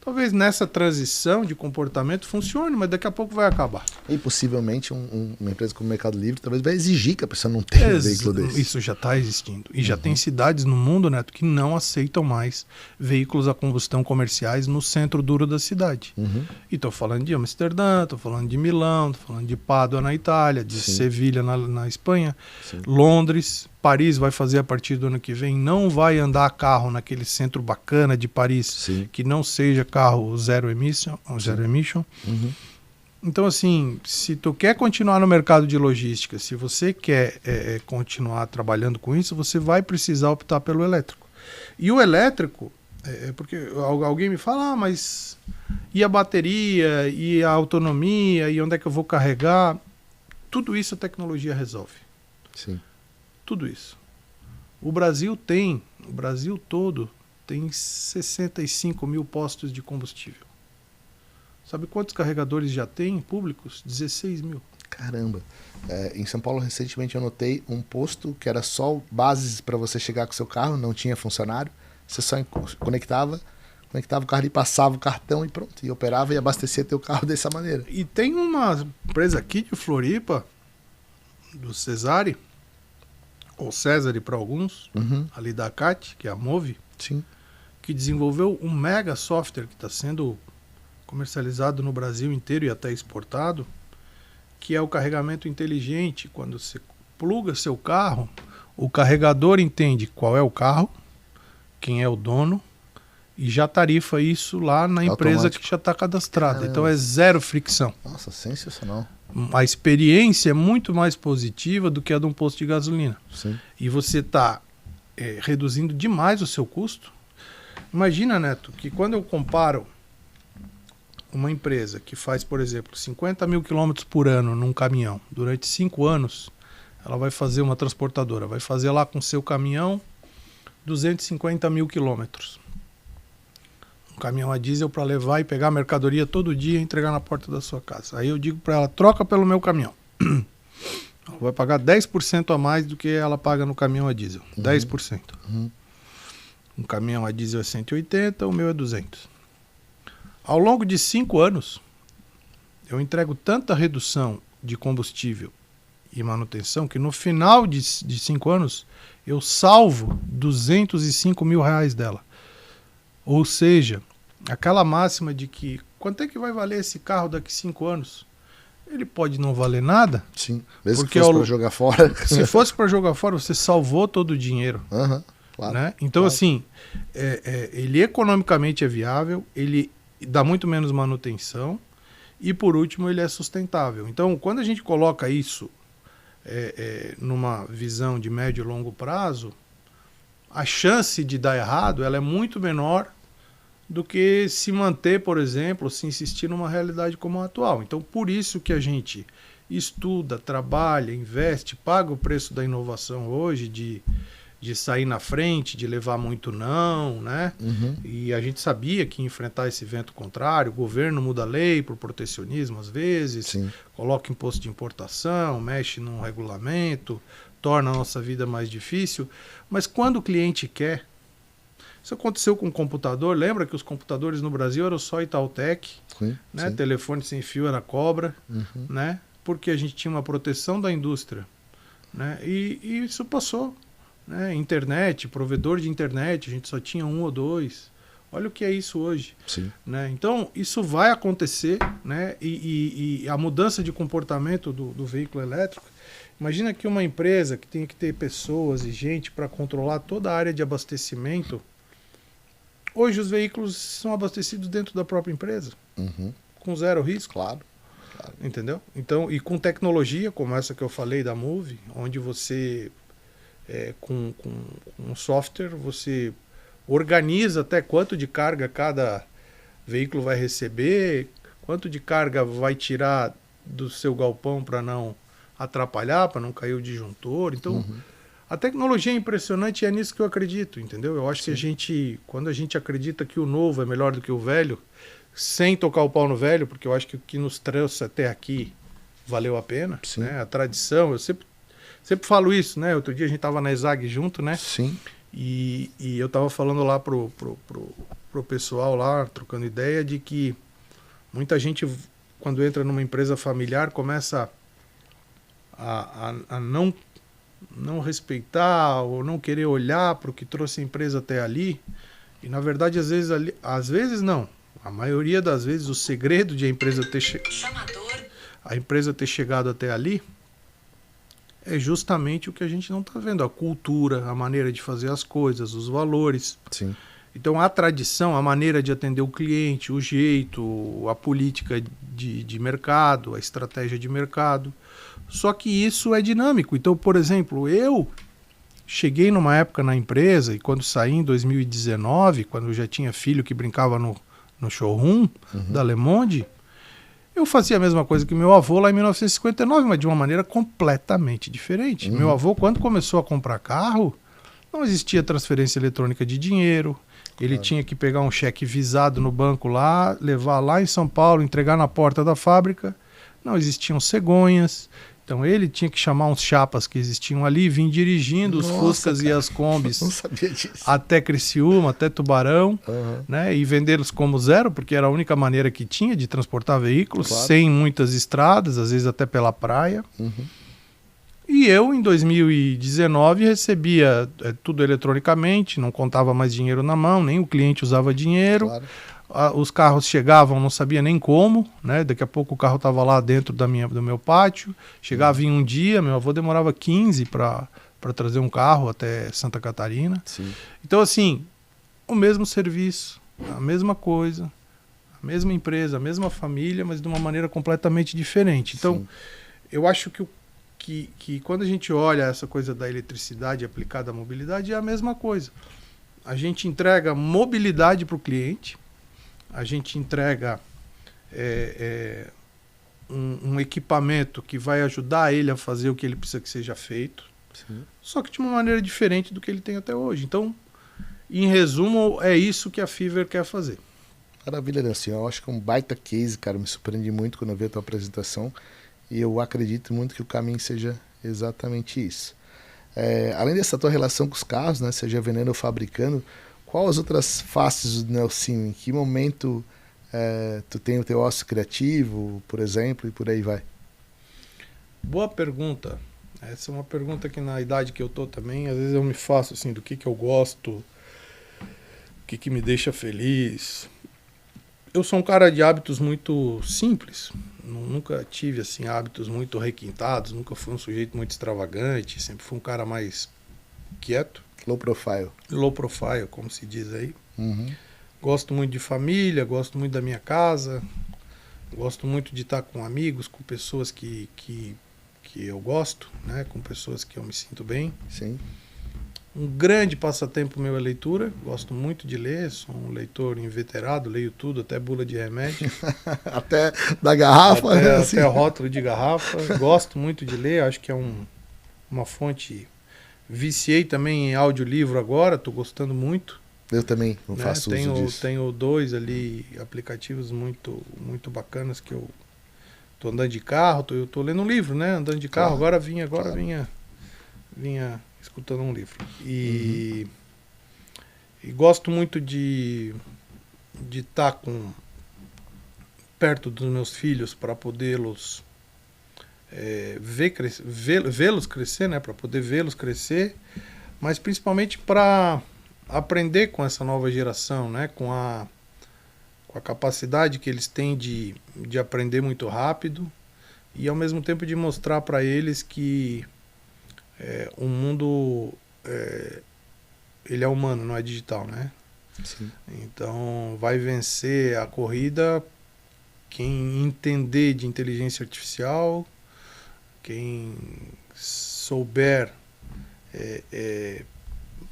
Talvez nessa transição de comportamento funcione, mas daqui a pouco vai acabar. E possivelmente uma empresa como o Mercado Livre talvez vai exigir que a pessoa não tenha um veículo desse. Isso já está existindo. E já tem cidades no mundo, Neto, que não aceitam mais veículos a combustão comerciais no centro duro da cidade. E estou falando de Amsterdã, estou falando de Milão, estou falando de Pádua na Itália, de Sevilha na Espanha, Londres. Paris vai fazer a partir do ano que vem, não vai andar a carro naquele centro bacana de Paris, que não seja carro zero emission. Então, assim, se tu quer continuar no mercado de logística, se você quer continuar trabalhando com isso, você vai precisar optar pelo elétrico. E o elétrico, porque alguém me fala, mas e a bateria, e a autonomia, e onde é que eu vou carregar? Tudo isso a tecnologia resolve. Sim. Tudo isso. O Brasil todo tem 65 mil postos de combustível. Sabe quantos carregadores já tem públicos? 16 mil. Caramba. Em São Paulo, recentemente, eu notei um posto que era só bases para você chegar com o seu carro, não tinha funcionário. Você só conectava o carro e passava o cartão e pronto. E operava e abastecia teu carro dessa maneira. E tem uma empresa aqui de Floripa, do Cesare, ou Cesare para alguns, ali da CAT, que é a Move, Sim. que desenvolveu um mega software que está sendo comercializado no Brasil inteiro e até exportado, que é o carregamento inteligente. Quando você pluga seu carro, o carregador entende qual é o carro, quem é o dono, e já tarifa isso lá na empresa Automático. que já está cadastrada. Caramba. Então é zero fricção. Nossa, sensacional. A experiência é muito mais positiva do que a de um posto de gasolina. Sim. E você está reduzindo demais o seu custo. Imagina, Neto, que quando eu comparo uma empresa que faz, por exemplo, 50 mil quilômetros por ano num caminhão, durante 5 anos, ela vai fazer uma transportadora, vai fazer lá com seu caminhão 250 mil quilômetros. Um caminhão a diesel para levar e pegar a mercadoria todo dia e entregar na porta da sua casa. Aí eu digo para ela, troca pelo meu caminhão. Ela vai pagar 10% a mais do que ela paga no caminhão a diesel. 10%. Um caminhão a diesel é 180, o meu é 200. Ao longo de 5 anos, eu entrego tanta redução de combustível e manutenção que no final de 5 anos eu salvo 205 mil reais dela. Ou seja, aquela máxima de que quanto é que vai valer esse carro daqui 5 anos? Ele pode não valer nada. Sim, mesmo porque que fosse para jogar fora. Se fosse para jogar fora, você salvou todo o dinheiro. Claro, né? Então, assim, ele economicamente é viável, ele dá muito menos manutenção e, por último, ele é sustentável. Então, quando a gente coloca isso numa visão de médio e longo prazo, a chance de dar errado ela é muito menor do que se manter, por exemplo, se insistir numa realidade como a atual. Então, por isso que a gente estuda, trabalha, investe, paga o preço da inovação hoje, de sair na frente, de levar muito não, né? E a gente sabia que ia enfrentar esse vento contrário, o governo muda a lei por protecionismo às vezes, Sim. coloca imposto de importação, mexe num regulamento, torna a nossa vida mais difícil, mas quando o cliente quer, isso aconteceu com o computador, lembra que os computadores no Brasil eram só Itautec, né? Telefone sem fio era Cobra, né? Porque a gente tinha uma proteção da indústria, né? E isso passou, né? Internet, provedor de internet, a gente só tinha 1 ou 2. Olha o que é isso hoje. Sim. Né? Então, isso vai acontecer, né? E a mudança de comportamento do veículo elétrico. Imagina que uma empresa que tem que ter pessoas e gente para controlar toda a área de abastecimento. Hoje os veículos são abastecidos dentro da própria empresa, com zero risco. Claro. Entendeu? Então, e com tecnologia, como essa que eu falei da Move, onde você, com um software, você organiza até quanto de carga cada veículo vai receber, quanto de carga vai tirar do seu galpão para não atrapalhar, para não cair o disjuntor. Então, a tecnologia é impressionante e é nisso que eu acredito, entendeu? Eu acho que quando a gente acredita que o novo é melhor do que o velho, sem tocar o pau no velho, porque eu acho que o que nos trouxe até aqui valeu a pena, né? A tradição, eu sempre falo isso, né? Outro dia a gente estava na ESAG junto, né? Sim. E eu estava falando lá pro pessoal lá, trocando ideia, de que muita gente, quando entra numa empresa familiar, começa a não respeitar ou não querer olhar para o que trouxe a empresa até ali. E na verdade, às vezes não. A maioria das vezes o segredo de a empresa ter chegado até ali é justamente o que a gente não está vendo. A cultura, a maneira de fazer as coisas, os valores. Sim. Então a tradição, a maneira de atender o cliente, o jeito, a política de mercado, a estratégia de mercado. Só que isso é dinâmico. Então, por exemplo, eu cheguei numa época na empresa e quando saí em 2019, quando eu já tinha filho que brincava no showroom da Le Monde, Eu fazia a mesma coisa que meu avô lá em 1959, mas de uma maneira completamente diferente. Meu avô, quando começou a comprar carro, não existia transferência eletrônica de dinheiro. Ele tinha que pegar um cheque visado no banco lá, levar lá em São Paulo, entregar na porta da fábrica. Não existiam cegonhas. Então ele tinha que chamar uns chapas que existiam ali, vir dirigindo os Fuscas e as Kombis Não sabia disso. até Criciúma, até Tubarão, né, e vendê-los como zero, porque era a única maneira que tinha de transportar veículos, Claro. sem muitas estradas, às vezes até pela praia. E eu, em 2019, recebia tudo eletronicamente, não contava mais dinheiro na mão, nem o cliente usava dinheiro. Claro. Os carros chegavam, não sabia nem como, né? Daqui a pouco o carro estava lá dentro do meu pátio. Chegava em um dia, meu avô demorava 15 para trazer um carro até Santa Catarina. Sim. Então, assim, o mesmo serviço, a mesma coisa, a mesma empresa, a mesma família, mas de uma maneira completamente diferente. Então, Sim. eu acho que quando a gente olha essa coisa da eletricidade aplicada à mobilidade, é a mesma coisa. A gente entrega mobilidade para o cliente, a gente entrega um equipamento que vai ajudar ele a fazer o que ele precisa que seja feito, Sim. só que de uma maneira diferente do que ele tem até hoje. Então, em resumo, é isso que a Fiverr quer fazer. Maravilha, Nelson. Eu acho que é um baita case, cara. Me surpreendi muito quando eu vi a tua apresentação. E eu acredito muito que o caminho seja exatamente isso. Além dessa tua relação com os carros, né, seja vendendo ou fabricando, qual as outras faces do Nelson? Em que momento tu tem o teu ócio criativo, por exemplo, e por aí vai? Boa pergunta. Essa é uma pergunta que na idade que eu tô também, às vezes eu me faço assim, do que eu gosto, o que me deixa feliz. Eu sou um cara de hábitos muito simples. Nunca tive assim hábitos muito requintados, nunca fui um sujeito muito extravagante, sempre fui um cara mais quieto. Low profile. Low profile, como se diz aí. Uhum. Gosto muito de família, gosto muito da minha casa, gosto muito de estar com amigos, com pessoas que eu gosto, né? Com pessoas que eu me sinto bem. Sim. Um grande passatempo meu é leitura, gosto muito de ler, sou um leitor inveterado, leio tudo, até bula de remédio. Até da garrafa, até, né? Assim. até rótulo de garrafa, gosto muito de ler, acho que é uma fonte. Viciei também em audiolivro agora, estou gostando muito. Eu também não né? faço uso disso. Tenho 2 ali, aplicativos muito, muito bacanas que eu tô andando de carro, eu tô lendo um livro, né? Andando de carro, Claro, agora vinha escutando um livro. E gosto muito de estar perto dos meus filhos para podê-los vê-los crescer, né? Para poder vê-los crescer, mas principalmente para aprender com essa nova geração, né? Com a capacidade que eles têm de aprender muito rápido e ao mesmo tempo de mostrar para eles que o mundo ele é humano, não é digital, né? Sim. Então vai vencer a corrida quem entender de inteligência artificial, quem souber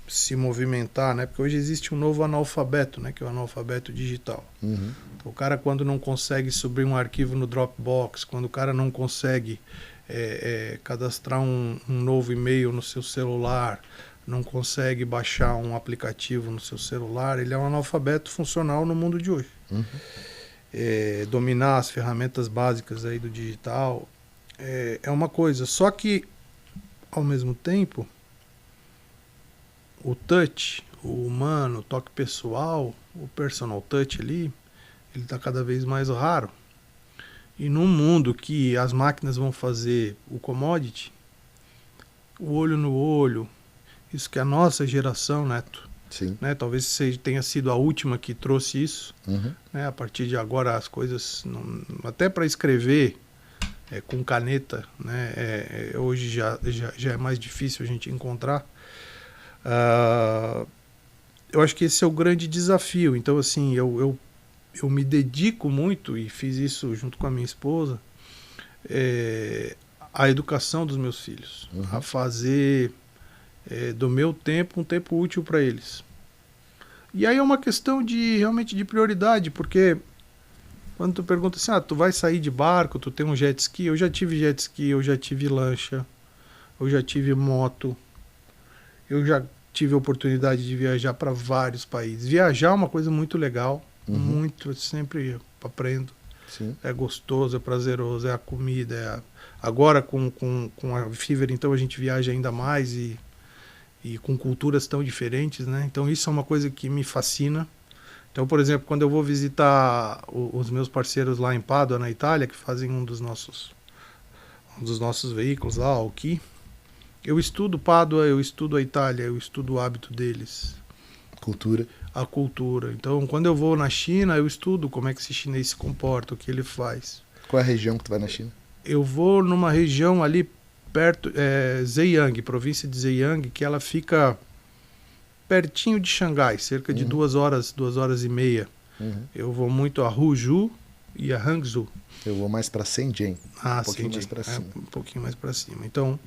se movimentar, né? Porque hoje existe um novo analfabeto, né? Que é o analfabeto digital. Uhum. Então, o cara, quando não consegue subir um arquivo no Dropbox, quando o cara não consegue cadastrar um novo e-mail no seu celular, não consegue baixar um aplicativo no seu celular, ele é um analfabeto funcional no mundo de hoje. Uhum. Dominar as ferramentas básicas aí do digital é uma coisa. Só que, ao mesmo tempo, o touch, o humano, o toque pessoal, o personal touch ali, ele está cada vez mais raro. E num mundo que as máquinas vão fazer o commodity, o olho no olho, isso que a nossa geração, Neto, Sim. né, talvez você tenha sido a última que trouxe isso, Uhum. né, a partir de agora as coisas, até para escrever com caneta, né, hoje já é mais difícil a gente encontrar. Eu acho que esse é o grande desafio. Então, assim, eu me dedico muito, e fiz isso junto com a minha esposa, à educação dos meus filhos, a fazer do meu tempo um tempo útil para eles. E aí é uma questão realmente de prioridade, porque Quando tu pergunta assim, tu vai sair de barco, tu tem um jet ski? Eu já tive jet ski, eu já tive lancha, eu já tive moto, eu já tive a oportunidade de viajar para vários países. Viajar é uma coisa muito legal, muito, eu sempre aprendo. Sim. É gostoso, é prazeroso, é a comida. Agora com a Fever, então a gente viaja ainda mais e com culturas tão diferentes, né? Então isso é uma coisa que me fascina. Então, por exemplo, quando eu vou visitar os meus parceiros lá em Pádua, na Itália, que fazem um dos nossos veículos lá, o Ki, eu estudo Pádua, eu estudo a Itália, eu estudo o hábito deles. Cultura. A cultura. Então, quando eu vou na China, eu estudo como é que esse chinês se comporta, o que ele faz. Qual é a região que tu vai na China? Eu vou numa região ali perto, Zhejiang, província de Zhejiang, que ela fica pertinho de Xangai, cerca de 2 horas e meia. Eu vou muito a Huzhou e a Hangzhou. Eu vou mais para Shenzhen. Um pouquinho mais para cima. Um pouquinho mais para cima. Então,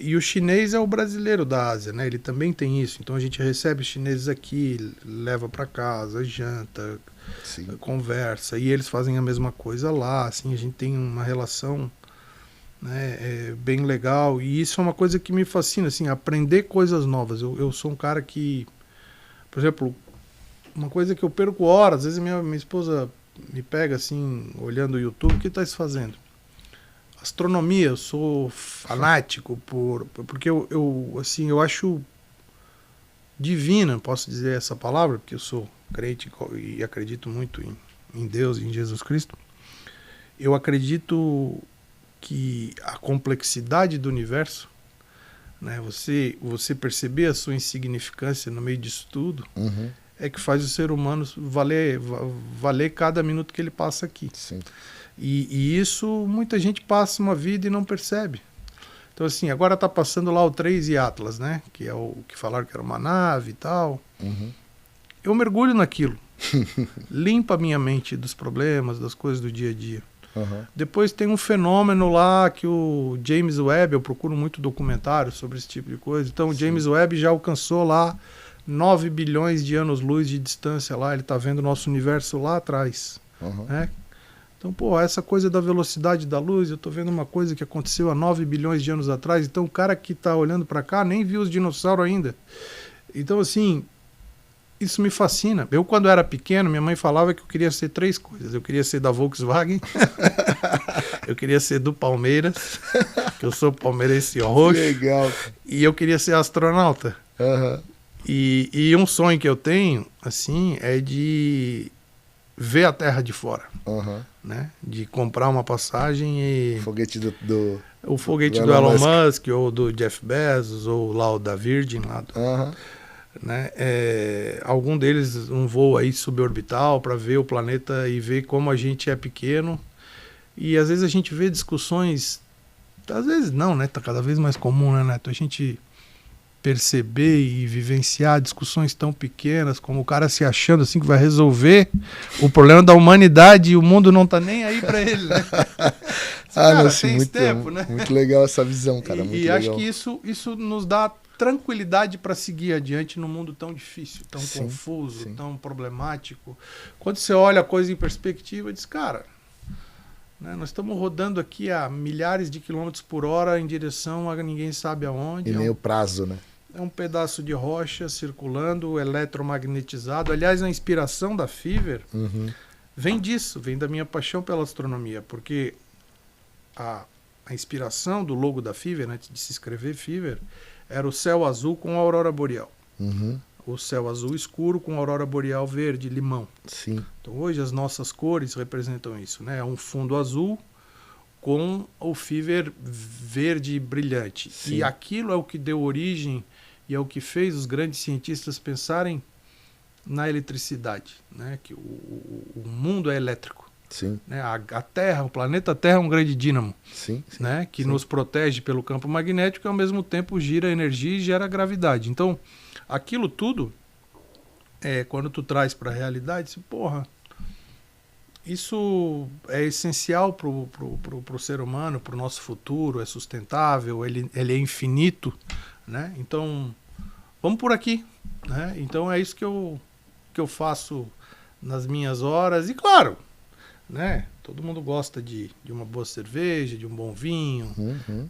e o chinês é o brasileiro da Ásia, né? Ele também tem isso. Então a gente recebe os chineses aqui, leva para casa, janta, conversa, e eles fazem a mesma coisa lá. Assim, a gente tem uma relação, né, bem legal, e isso é uma coisa que me fascina, assim, aprender coisas novas. Eu sou um cara que, por exemplo, uma coisa que eu perco horas, às vezes minha esposa me pega assim, olhando o YouTube, o que está se fazendo? Astronomia, eu sou fanático porque eu acho divina, posso dizer essa palavra, porque eu sou crente e acredito muito em Deus e em Jesus Cristo. Eu acredito que a complexidade do universo, né, você perceber a sua insignificância no meio disso tudo, é que faz o ser humano valer cada minuto que ele passa aqui. Sim. E isso muita gente passa uma vida e não percebe. Então assim, agora está passando lá o 3 e Atlas, né, que é o que falaram que era uma nave e tal. Eu mergulho naquilo. Limpa a minha mente dos problemas, das coisas do dia a dia. Depois tem um fenômeno lá que o James Webb, eu procuro muito documentário sobre esse tipo de coisa. Então o James Webb já alcançou lá 9 bilhões de anos-luz de distância lá, ele está vendo o nosso universo lá atrás. Né? Então, essa coisa da velocidade da luz, eu estou vendo uma coisa que aconteceu há 9 bilhões de anos atrás, então o cara que está olhando para cá nem viu os dinossauros ainda. Então, assim, isso me fascina. Eu, quando era pequeno, minha mãe falava que eu queria ser 3 coisas. Eu queria ser da Volkswagen, eu queria ser do Palmeiras, que eu sou palmeirense roxo, legal. E eu queria ser astronauta. E um sonho que eu tenho, assim, é de ver a Terra de fora, né? De comprar uma passagem e... Foguete o foguete do Elon Musk, ou do Jeff Bezos, ou lá o da Virgin, lá do, né? Algum deles, um voo aí suborbital para ver o planeta e ver como a gente é pequeno. E às vezes a gente vê discussões, às vezes não, né? Tá cada vez mais comum, né, Neto? A gente perceber e vivenciar discussões tão pequenas, como o cara se achando assim que vai resolver o problema da humanidade e o mundo não tá nem aí para ele, né? Cara, não, sim, tem muito, tempo, né? Muito legal essa visão, cara. Muito legal. Acho que isso nos dá tranquilidade para seguir adiante num mundo tão difícil, tão confuso, tão problemático. Quando você olha a coisa em perspectiva, diz, cara, né, nós estamos rodando aqui a milhares de quilômetros por hora em direção a ninguém sabe aonde. E nem o prazo, né? É um pedaço de rocha circulando, eletromagnetizado. Aliás, a inspiração da Fever vem disso, vem da minha paixão pela astronomia, porque a inspiração do logo da Fever, antes de se escrever Fever, era o céu azul com a aurora boreal. O céu azul escuro com a aurora boreal verde, limão. Sim. Então hoje as nossas cores representam isso, né? É um fundo azul com o Fever verde brilhante. Sim. E aquilo é o que deu origem e é o que fez os grandes cientistas pensarem na eletricidade, né? Que o mundo é elétrico. Sim. Né? A Terra, o planeta Terra é um grande dínamo, né? Que nos protege pelo campo magnético e ao mesmo tempo gira energia e gera gravidade. Então, aquilo tudo, quando tu traz para a realidade, isso é essencial pro ser humano, pro nosso futuro, é sustentável, ele é infinito, né? Então, vamos por aqui, né? Então é isso que eu faço nas minhas horas. E claro, né? Todo mundo gosta de uma boa cerveja, de um bom vinho,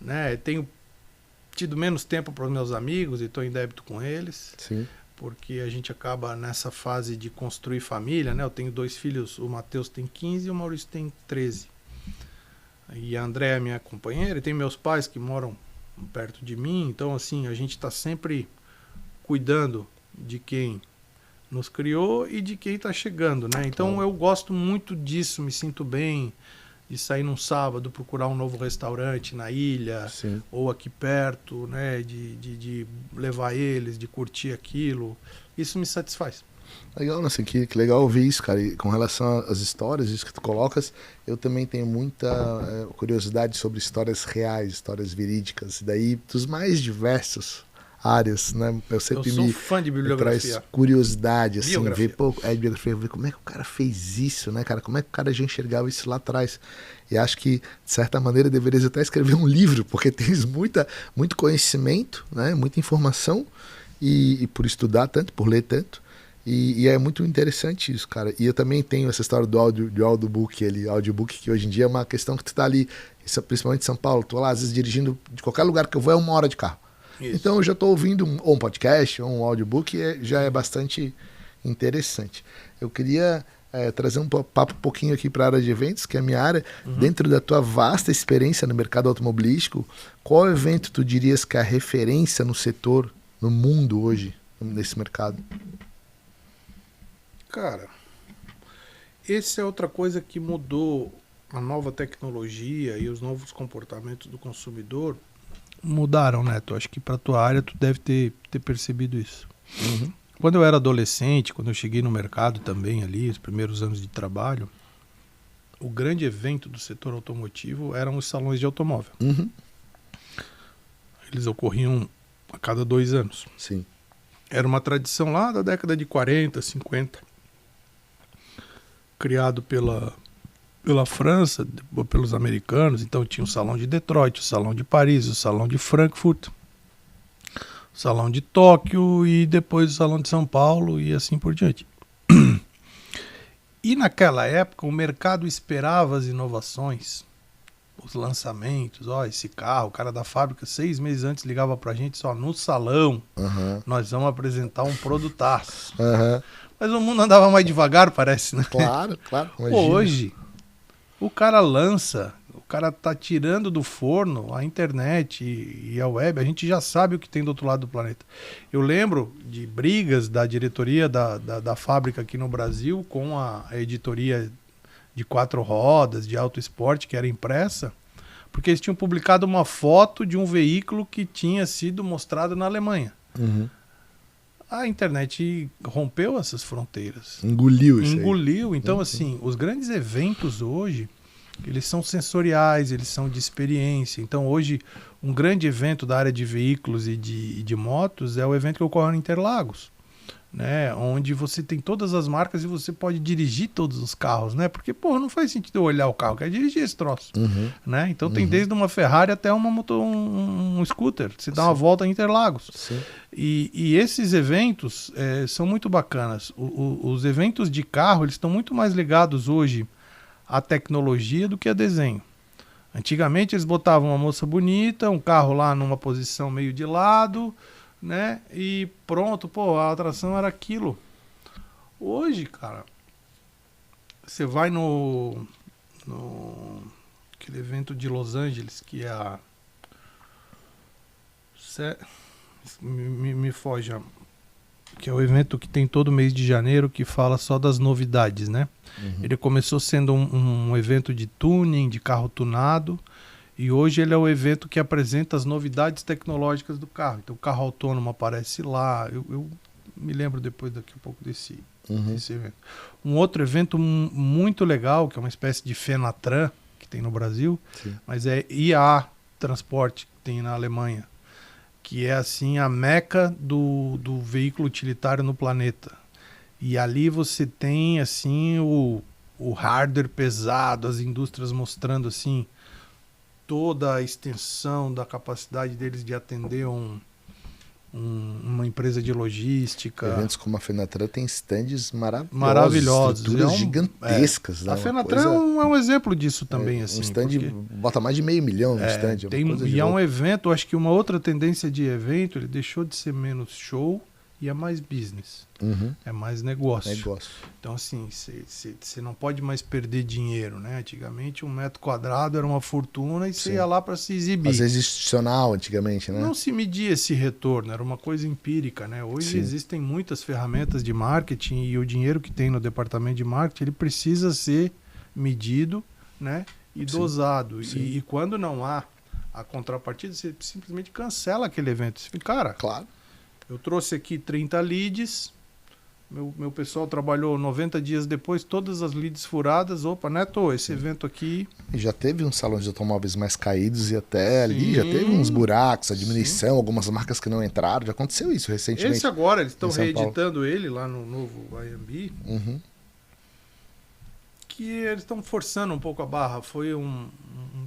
né? Tenho tido menos tempo para os meus amigos e estou em débito com eles. Sim. Porque a gente acaba nessa fase de construir família, né? Eu tenho 2 filhos, o Matheus tem 15 e o Maurício tem 13. E a Andréa é minha companheira, e tem meus pais que moram perto de mim, então assim, a gente está sempre cuidando de quem nos criou e de quem está chegando, né? Então eu gosto muito disso, me sinto bem de sair num sábado, procurar um novo restaurante na ilha, Sim. ou aqui perto, né? De levar eles, de curtir aquilo. Isso me satisfaz. Legal, assim, que legal ouvir isso, cara. E com relação às histórias, isso que tu colocas, eu também tenho muita curiosidade sobre histórias reais, histórias verídicas, e daí dos mais diversos áreas, né? Eu sempre eu sou fã de bibliografia. Traz curiosidade, assim, biografia. Biografia, ver como é que o cara fez isso, né, cara? Como é que o cara já enxergava isso lá atrás? E acho que, de certa maneira, deveria até escrever um livro, porque tens muito conhecimento, né? Muita informação, e por estudar tanto, por ler tanto. E é muito interessante isso, cara. E eu também tenho essa história do audiobook, que hoje em dia é uma questão que tu tá ali, principalmente em São Paulo, tu lá, às vezes, dirigindo de qualquer lugar que eu vou, é 1 hora de carro. Isso. Então eu já estou ouvindo um podcast ou um audiobook, já é bastante interessante. Eu queria trazer um papo um pouquinho aqui para a área de eventos, que é a minha área. Dentro da tua vasta experiência no mercado automobilístico, qual evento tu dirias que é a referência no setor, no mundo hoje, nesse mercado? Cara, essa é outra coisa que mudou. A nova tecnologia e os novos comportamentos do consumidor mudaram, Neto. Acho que para tua área tu deve ter percebido isso. Quando eu era adolescente, quando eu cheguei no mercado também ali, os primeiros anos de trabalho, o grande evento do setor automotivo eram os salões de automóvel. Eles ocorriam a cada 2 anos. Sim. Era uma tradição lá da década de 40, 50, criado pela França, pelos americanos. Então tinha o Salão de Detroit, o Salão de Paris, o Salão de Frankfurt, o Salão de Tóquio e depois o Salão de São Paulo e assim por diante. E naquela época o mercado esperava as inovações, os lançamentos. Esse carro, o cara da fábrica 6 meses antes ligava pra gente, só no salão nós vamos apresentar um produtaço. Mas o mundo andava mais devagar, parece, né? Claro. Hoje o cara lança, o cara tá tirando do forno a internet e a web, a gente já sabe o que tem do outro lado do planeta. Eu lembro de brigas da diretoria da fábrica aqui no Brasil com a editoria de 4 rodas, de auto esporte, que era impressa, porque eles tinham publicado uma foto de um veículo que tinha sido mostrado na Alemanha. A internet rompeu essas fronteiras. Engoliu isso aí. Engoliu. Então, assim, os grandes eventos hoje, eles são sensoriais, eles são de experiência. Então, hoje, um grande evento da área de veículos e de motos é o evento que ocorre em Interlagos, né? Onde você tem todas as marcas e você pode dirigir todos os carros, né? Porque, não faz sentido eu olhar o carro, eu quero dirigir esse troço, né? Então tem desde uma Ferrari até um scooter, você dá uma volta em Interlagos. E esses eventos são muito bacanas. Os eventos de carro, eles estão muito mais ligados hoje à tecnologia do que a desenho. Antigamente eles botavam uma moça bonita, um carro lá numa posição meio de lado, né? E pronto, a atração era aquilo. Hoje, cara, você vai no aquele evento de Los Angeles, que é me foge, que é o evento que tem todo mês de janeiro, que fala só das novidades, né? Ele começou sendo um evento de tuning, de carro tunado, e hoje ele é o evento que apresenta as novidades tecnológicas do carro. Então o carro autônomo aparece lá. Eu me lembro depois daqui a pouco desse evento. Um outro evento muito legal, que é uma espécie de Fenatran, que tem no Brasil, mas é IA Transporte, que tem na Alemanha, que é assim a meca do veículo utilitário no planeta. E ali você tem assim o hardware pesado, as indústrias mostrando assim toda a extensão da capacidade deles de atender um uma empresa de logística. Eventos como a Fenatran tem stands maravilhosos, estruturas gigantescas. Né? A Fenatran é um exemplo disso também. Um stand bota mais de 500 mil no stand. E é um evento, acho que uma outra tendência de evento, ele deixou de ser menos show e é mais business. É mais negócio. Então, assim, você não pode mais perder dinheiro, né? Antigamente, 1 metro quadrado era uma fortuna e você ia lá para se exibir. Às vezes institucional, antigamente, né? Não se media esse retorno, era uma coisa empírica, né? Hoje existem muitas ferramentas de marketing e o dinheiro que tem no departamento de marketing, ele precisa ser medido, né? E dosado. E quando não há a contrapartida, você simplesmente cancela aquele evento. Você fica, cara, claro. Eu trouxe aqui 30 leads, meu pessoal trabalhou 90 dias depois, todas as leads furadas. Opa, Neto, esse evento aqui... E já teve uns salões de automóveis mais caídos e até ali já teve uns buracos, a diminuição, algumas marcas que não entraram. Já aconteceu isso recentemente. Esse agora, eles estão reeditando ele lá no novo IMB. Que eles estão forçando um pouco a barra. Foi um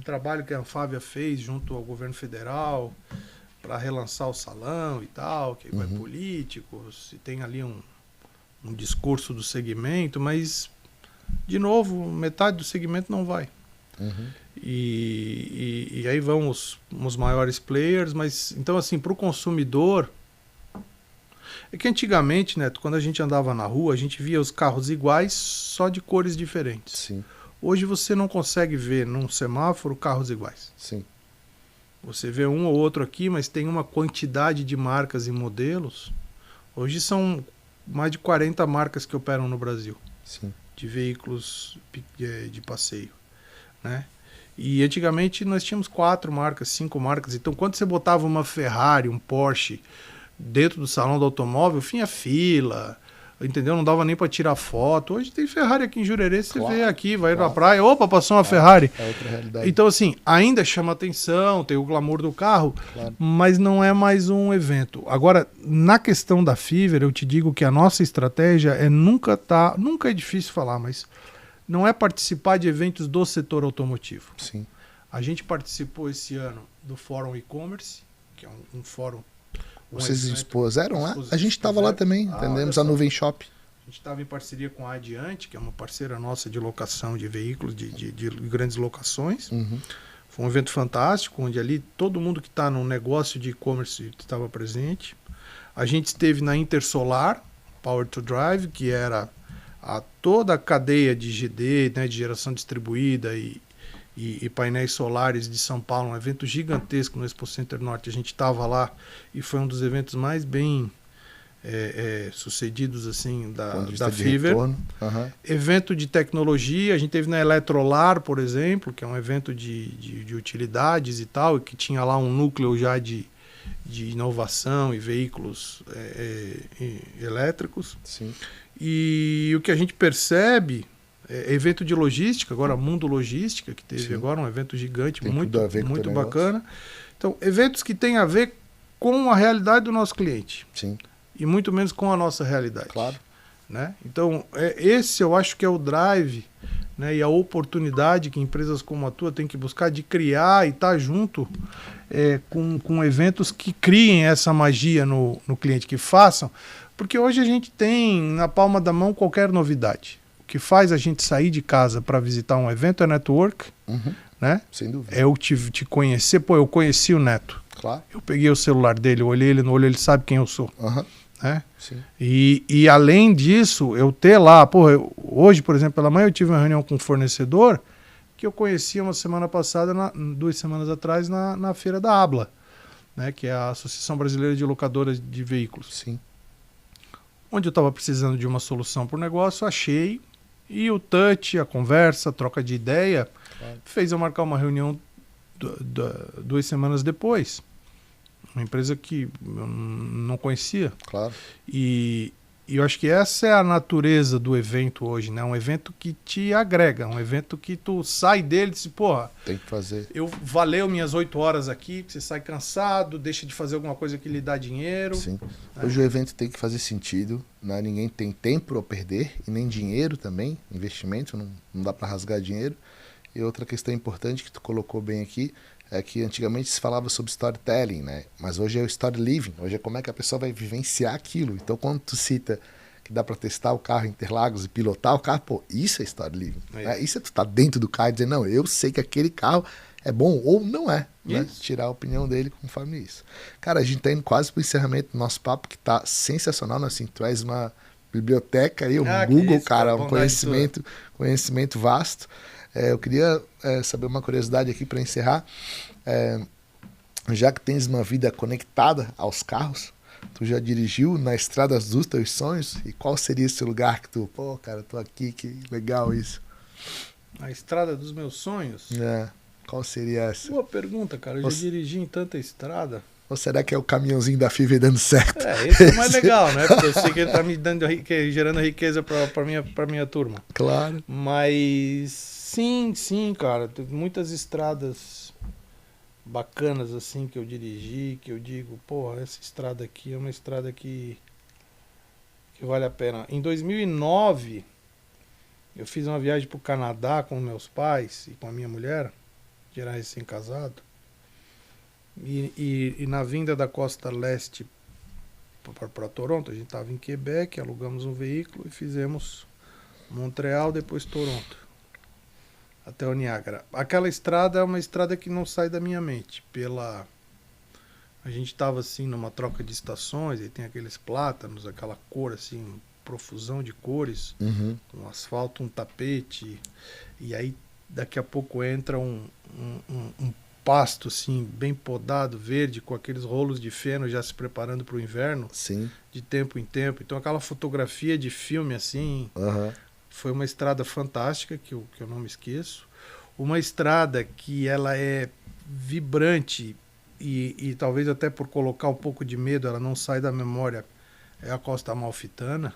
trabalho que a Anfávia fez junto ao governo federal para relançar o salão e tal, que vai políticos, e tem ali um discurso do segmento, mas, de novo, metade do segmento não vai. E aí vão os maiores players, mas, então, assim, para o consumidor, é que antigamente, Neto, quando a gente andava na rua, a gente via os carros iguais, só de cores diferentes. Sim. Hoje você não consegue ver num semáforo carros iguais. Sim. Você vê um ou outro aqui, mas tem uma quantidade de marcas e modelos. Hoje são mais de 40 marcas que operam no Brasil. Sim. De veículos de passeio, né? E antigamente nós tínhamos 4 marcas, 5 marcas. Então quando você botava uma Ferrari, um Porsche dentro do salão do automóvel, vinha fila, entendeu? Não dava nem para tirar foto. Hoje tem Ferrari aqui em Jurerê, você vê aqui, vai na praia, opa, passou uma Ferrari. É outra realidade. Então, assim, ainda chama atenção, tem o glamour do carro, mas não é mais um evento. Agora, na questão da Fiverr, eu te digo que a nossa estratégia é nunca é difícil falar, mas não é participar de eventos do setor automotivo. Sim. A gente participou esse ano do Fórum E-Commerce, que é um fórum. Vocês expuseram lá? A gente estava lá também, atendemos a Nuvem Shop. A gente estava em parceria com a Adiante, que é uma parceira nossa de locação de veículos, de grandes locações. Foi um evento fantástico, onde ali todo mundo que está no negócio de e-commerce estava presente. A gente esteve na Intersolar, Power to Drive, que era toda a cadeia de GD, né, de geração distribuída e painéis solares de São Paulo, um evento gigantesco no Expo Center Norte. A gente estava lá e foi um dos eventos mais bem sucedidos assim da Fiverr. Evento de tecnologia, a gente teve na Eletrolar, por exemplo, que é um evento de utilidades e tal, que tinha lá um núcleo já de inovação e veículos elétricos. Sim. E o que a gente percebe evento de logística, agora Mundo Logística, que teve agora um evento gigante, muito bacana. Então, eventos que têm a ver com a realidade do nosso cliente. Sim. E muito menos com a nossa realidade. Claro. Né? Então, esse eu acho que é o drive, né, e a oportunidade que empresas como a tua têm que buscar de criar e estar junto com eventos que criem essa magia no cliente, que façam. Porque hoje a gente tem na palma da mão qualquer novidade. O que faz a gente sair de casa para visitar um evento é network, né? Sem dúvida. É eu te conhecer. Pô, eu conheci o Neto. Claro. Eu peguei o celular dele, eu olhei ele no olho, ele sabe quem eu sou. Né? Sim. E além disso, eu ter lá... hoje, por exemplo, pela manhã eu tive uma reunião com um fornecedor que eu conheci uma semana passada, 2 semanas atrás, na feira da ABLA, né? Que é a Associação Brasileira de Locadoras de Veículos. Sim. Onde eu estava precisando de uma solução para o negócio, achei, e o touch, a conversa, a troca de ideia, fez eu marcar uma reunião 2 semanas depois. Uma empresa que eu não conhecia. Claro. E eu acho que essa é a natureza do evento hoje, né? Um evento que te agrega, um evento que tu sai dele e diz, porra, tem que fazer. Valeu minhas 8 horas aqui, você sai cansado, deixa de fazer alguma coisa que lhe dá dinheiro. Sim. Hoje o evento tem que fazer sentido, né? Ninguém tem tempo a perder, e nem dinheiro também, investimento, não dá para rasgar dinheiro. E outra questão importante que tu colocou bem aqui, é que antigamente se falava sobre storytelling, né? Mas hoje é o story living, hoje é como é que a pessoa vai vivenciar aquilo. Então quando tu cita que dá para testar o carro em Interlagos e pilotar o carro, pô, isso é story living. Né? Isso é tu tá dentro do carro e dizer, não, eu sei que aquele carro é bom ou não é, né? Tirar a opinião dele conforme isso. Cara, a gente tá indo quase pro encerramento do nosso papo, que tá sensacional, né? Assim, tu és uma biblioteca aí, Google, isso, cara, um conhecimento vasto. Eu queria saber uma curiosidade aqui para encerrar. Já que tens uma vida conectada aos carros, tu já dirigiu na estrada dos teus sonhos? E qual seria esse lugar que tu, pô, cara, tô aqui, que legal isso. A estrada dos meus sonhos? Qual seria essa? Boa pergunta, cara. Eu já dirigi em tanta estrada. Ou será que é o caminhãozinho da FIV dando certo? Esse é mais legal, né? Porque eu sei que ele tá me gerando riqueza pra minha turma. Claro. Mas sim, cara. Tem muitas estradas bacanas assim que eu dirigi, que eu digo, porra, essa estrada aqui é uma estrada que vale a pena. Em 2009, eu fiz uma viagem pro Canadá com meus pais e com a minha mulher, que era recém-casado. E na vinda da costa leste para Toronto, a gente estava em Quebec, alugamos um veículo e fizemos Montreal, depois Toronto, até o Niágara. Aquela estrada é uma estrada que não sai da minha mente. A gente estava assim numa troca de estações, e tem aqueles plátanos, aquela cor assim, profusão de cores, um asfalto, um tapete, e aí daqui a pouco entra um pasto assim, bem podado, verde, com aqueles rolos de feno já se preparando para o inverno. Sim. De tempo em tempo. Então aquela fotografia de filme assim, foi uma estrada fantástica que eu não me esqueço. Uma estrada que ela é vibrante e talvez até por colocar um pouco de medo, ela não sai da memória, é a Costa Amalfitana.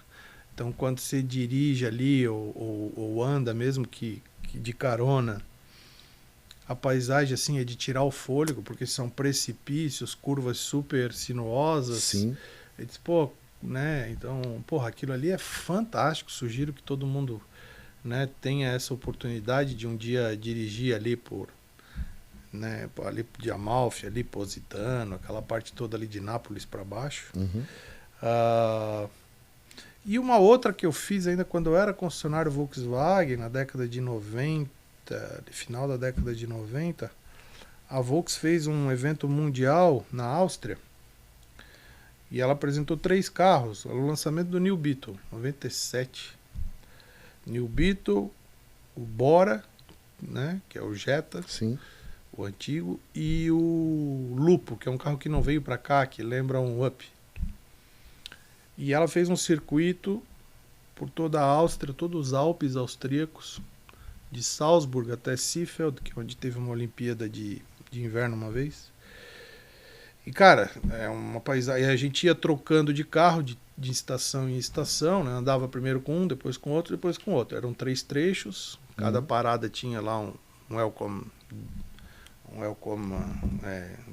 Então quando você dirige ali ou anda mesmo que de carona, a paisagem assim é de tirar o fôlego, porque são precipícios, curvas super sinuosas. Sim. Eu disse, pô, né? Então, porra, aquilo ali é fantástico. Sugiro que todo mundo, né, tenha essa oportunidade de um dia dirigir ali né, ali de Amalfi, ali Positano, aquela parte toda ali de Nápoles para baixo. E uma outra que eu fiz ainda quando eu era concessionário Volkswagen, na década de 90, final da década de 90, a Volks fez um evento mundial na Áustria e ela apresentou 3 carros, o lançamento do New Beetle, 97. New Beetle, o Bora, né, que é o Jetta, sim, o antigo, e o Lupo, que é um carro que não veio para cá, que lembra um Up. E ela fez um circuito por toda a Áustria, todos os Alpes austríacos, de Salzburg até Seefeld, que é onde teve uma Olimpíada de inverno uma vez. E, cara, é uma paisagem. A gente ia trocando de carro de estação em estação, né? Andava primeiro com um, depois com outro, depois com outro. Eram 3 trechos, cada parada tinha lá um welcome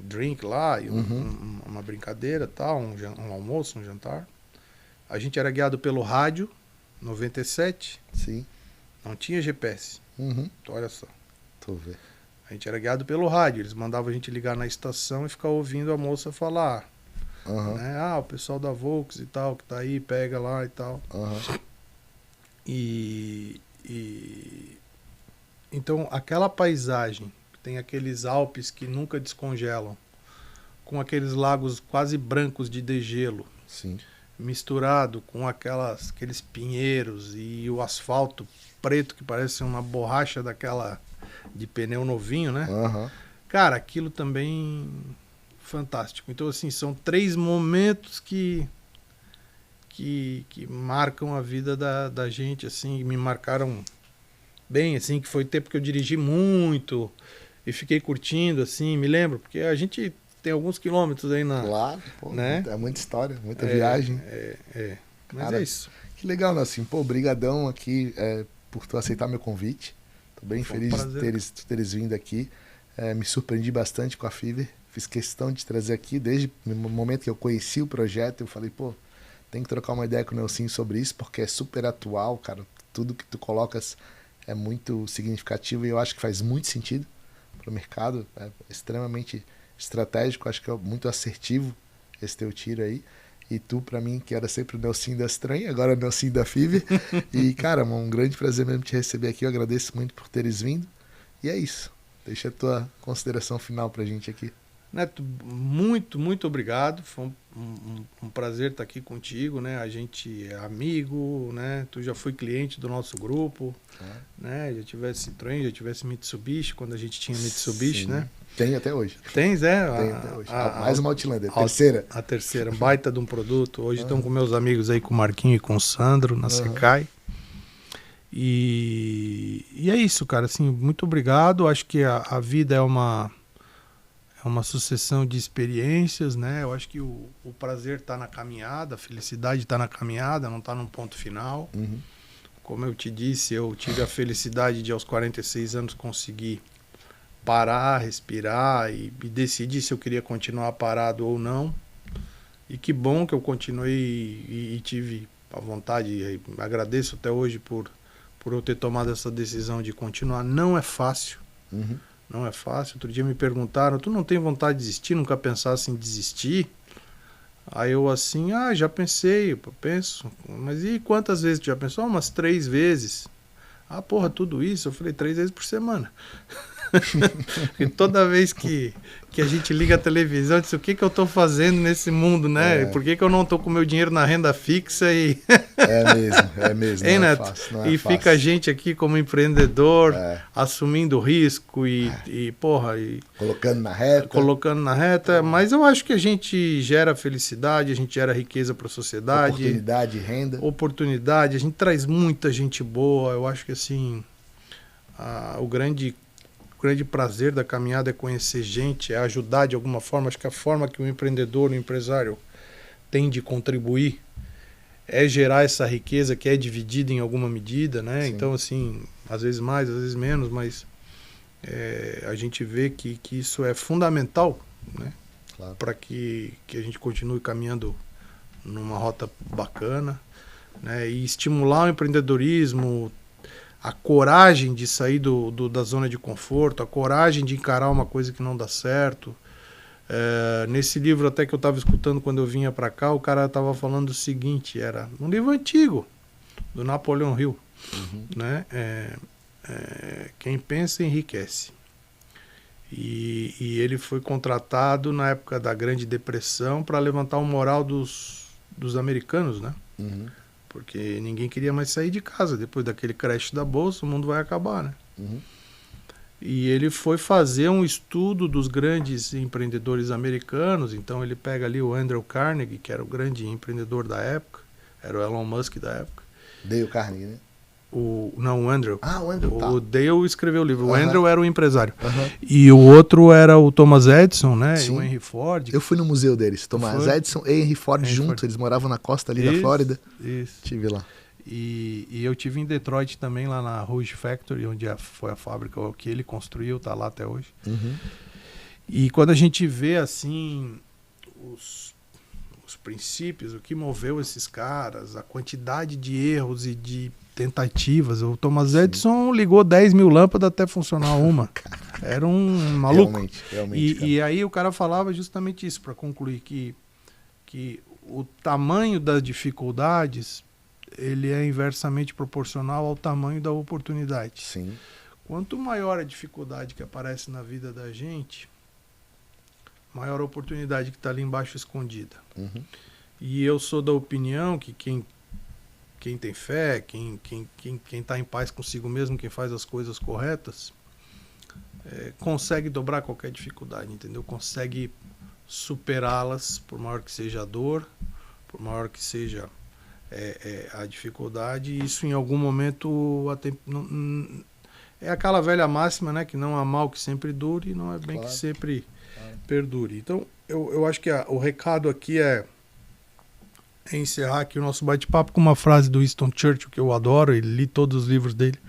drink lá, e uma brincadeira, tal, um almoço, um jantar. A gente era guiado pelo rádio, 97. Sim. Não tinha GPS. Então, olha só. Tô vendo. A gente era guiado pelo rádio. Eles mandavam a gente ligar na estação e ficar ouvindo a moça falar. Né? O pessoal da Volks e tal, que tá aí, pega lá e tal. Então, aquela paisagem, tem aqueles Alpes que nunca descongelam, com aqueles lagos quase brancos de degelo. Sim. Misturado com aqueles pinheiros e o asfalto preto que parece uma borracha daquela de pneu novinho, né? Cara, aquilo também fantástico. Então, assim, são 3 momentos que marcam a vida da gente, assim, me marcaram bem, assim, que foi tempo que eu dirigi muito e fiquei curtindo, assim, me lembro, porque a gente tem alguns quilômetros aí na... Claro, pô, né? É muita história, muita viagem. Mas cara, é isso. Que legal, assim, pô, brigadão aqui por tu aceitar meu convite. Tô bem feliz de teres vindo aqui. Me surpreendi bastante com a Fiverr. Fiz questão de trazer aqui, desde o momento que eu conheci o projeto, eu falei, pô, tem que trocar uma ideia com o Nelsinho sobre isso, porque é super atual, cara. Tudo que tu colocas é muito significativo e eu acho que faz muito sentido. para o mercado, é extremamente estratégico, acho que é muito assertivo esse teu tiro aí. E tu, para mim, que era sempre o Nelsinho da Estranha, agora é o Nelsinho da Fiverr. E, cara, um grande prazer mesmo te receber aqui. Eu agradeço muito por teres vindo. E é isso. Deixa a tua consideração final pra gente aqui. Neto, muito, muito obrigado. Foi um prazer estar aqui contigo, né? A gente é amigo, né? Tu já foi cliente do nosso grupo, né? Já tivesse Citroën, já tivesse Mitsubishi, quando a gente tinha Mitsubishi, Sim. né? Tem até hoje. Tens, é? Tem até hoje. Mais uma Outlander, a terceira. A terceira, baita de um produto. Hoje estão com meus amigos aí, com o Marquinho e com o Sandro, na Secai. E é isso, cara. Assim, muito obrigado. Acho que a vida é uma sucessão de experiências, né? Eu acho que o prazer está na caminhada, a felicidade está na caminhada, não está num ponto final. Como eu te disse, eu tive a felicidade de, aos 46 anos, conseguir parar, respirar e decidir se eu queria continuar parado ou não. E que bom que eu continuei e tive a vontade, e agradeço até hoje por eu ter tomado essa decisão de continuar. Não é fácil. Não é fácil. Outro dia me perguntaram, tu não tem vontade de desistir? Nunca pensasse em desistir? Aí eu assim, já pensei, eu penso. Mas e quantas vezes tu já pensou? Umas 3 vezes. Porra, tudo isso? Eu falei, 3 vezes por semana. E toda vez que a gente liga a televisão, eu disse, o que eu estou fazendo nesse mundo, né? Por que eu não estou com meu dinheiro na renda fixa? É mesmo. Hein, não Neto? É fácil, não é fica fácil. a gente aqui como empreendedor, assumindo risco e colocando na reta. Mas eu acho que a gente gera felicidade, a gente gera riqueza para a sociedade. Oportunidade, renda. Oportunidade, a gente traz muita gente boa. Eu acho que assim, o grande prazer da caminhada é conhecer gente, é ajudar de alguma forma. Acho que a forma que o empreendedor, o empresário tem de contribuir é gerar essa riqueza que é dividida em alguma medida, né? Sim. Então, assim, às vezes mais, às vezes menos, mas a gente vê que isso é fundamental, né? Claro. Para que a gente continue caminhando numa rota bacana, né? E estimular o empreendedorismo, a coragem de sair da zona de conforto, a coragem de encarar uma coisa que não dá certo. Nesse livro até que eu estava escutando quando eu vinha para cá, o cara estava falando o seguinte, era um livro antigo, do Napoleão Hill, né? Quem pensa enriquece. E ele foi contratado na época da Grande Depressão para levantar o moral dos americanos, né? Porque ninguém queria mais sair de casa. Depois daquele crash da bolsa, o mundo vai acabar, né? E ele foi fazer um estudo dos grandes empreendedores americanos. Então ele pega ali o Andrew Carnegie, que era o grande empreendedor da época, era o Elon Musk da época. Dale Carnegie, né? O Andrew. O Andrew, tá. O Dale escreveu o livro. O Andrew era o empresário. E o outro era o Thomas Edison, né? Sim. E o Henry Ford. Eu fui no museu deles. Thomas Edison e Henry Ford juntos. Eles moravam na costa ali da Flórida. Isso. Tive lá. E eu tive em Detroit também, lá na Rouge Factory, onde foi a fábrica que ele construiu, tá lá até hoje. E quando a gente vê assim os princípios, o que moveu esses caras, a quantidade de erros e de tentativas, o Thomas Edison ligou 10 mil lâmpadas até funcionar uma. Era um maluco. Realmente, e aí o cara falava justamente isso, para concluir, que o tamanho das dificuldades ele é inversamente proporcional ao tamanho da oportunidade. Sim. Quanto maior a dificuldade que aparece na vida da gente, maior a oportunidade que está ali embaixo escondida. E eu sou da opinião que quem tem fé, quem está em paz consigo mesmo, quem faz as coisas corretas, consegue dobrar qualquer dificuldade, entendeu? Consegue superá-las, por maior que seja a dor, por maior que seja a dificuldade. Isso em algum momento é aquela velha máxima, né, que não há mal que sempre dure e não é bem que sempre perdure. Então eu acho que o recado aqui é encerrar aqui o nosso bate-papo com uma frase do Winston Churchill que eu adoro, e li todos os livros dele,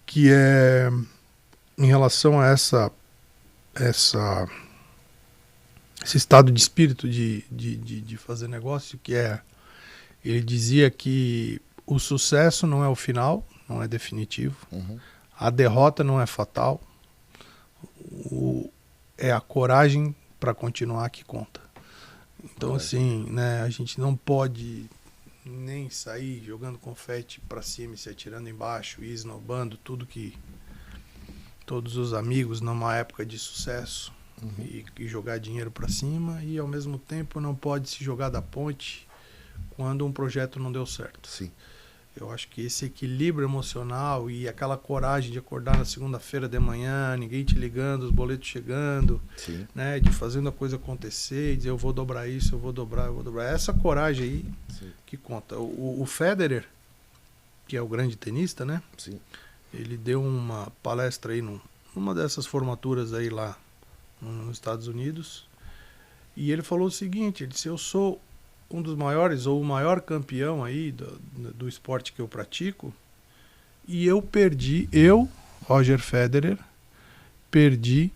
que é em relação a esse estado de espírito de fazer negócio, que ele dizia que o sucesso não é o final, não é definitivo, a derrota não é fatal, é a coragem para continuar que conta. Então, assim, né, a gente não pode nem sair jogando confete para cima e se atirando embaixo e esnobando todos os amigos numa época de sucesso e jogar dinheiro para cima, e ao mesmo tempo não pode se jogar da ponte quando um projeto não deu certo. Sim. Eu acho que esse equilíbrio emocional e aquela coragem de acordar na segunda-feira de manhã, ninguém te ligando, os boletos chegando, né, de fazendo a coisa acontecer, e dizer eu vou dobrar isso, eu vou dobrar. Essa coragem aí que conta. O Federer, que é o grande tenista, né? Sim. Ele deu uma palestra aí numa dessas formaturas aí lá nos Estados Unidos, e ele falou o seguinte, ele disse, eu sou um dos maiores, ou o maior campeão aí do esporte que eu pratico, e eu, Roger Federer, perdi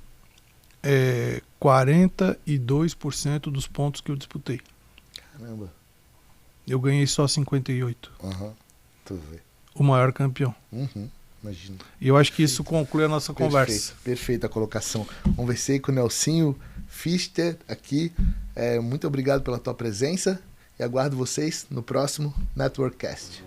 42% dos pontos que eu disputei. Caramba. Eu ganhei só 58%. Tu vê. O maior campeão. Imagina. E eu acho que isso conclui a nossa conversa. Perfeita a colocação. Conversei com o Nelsinho Pfister aqui. Muito obrigado pela tua presença e aguardo vocês no próximo Networkcast.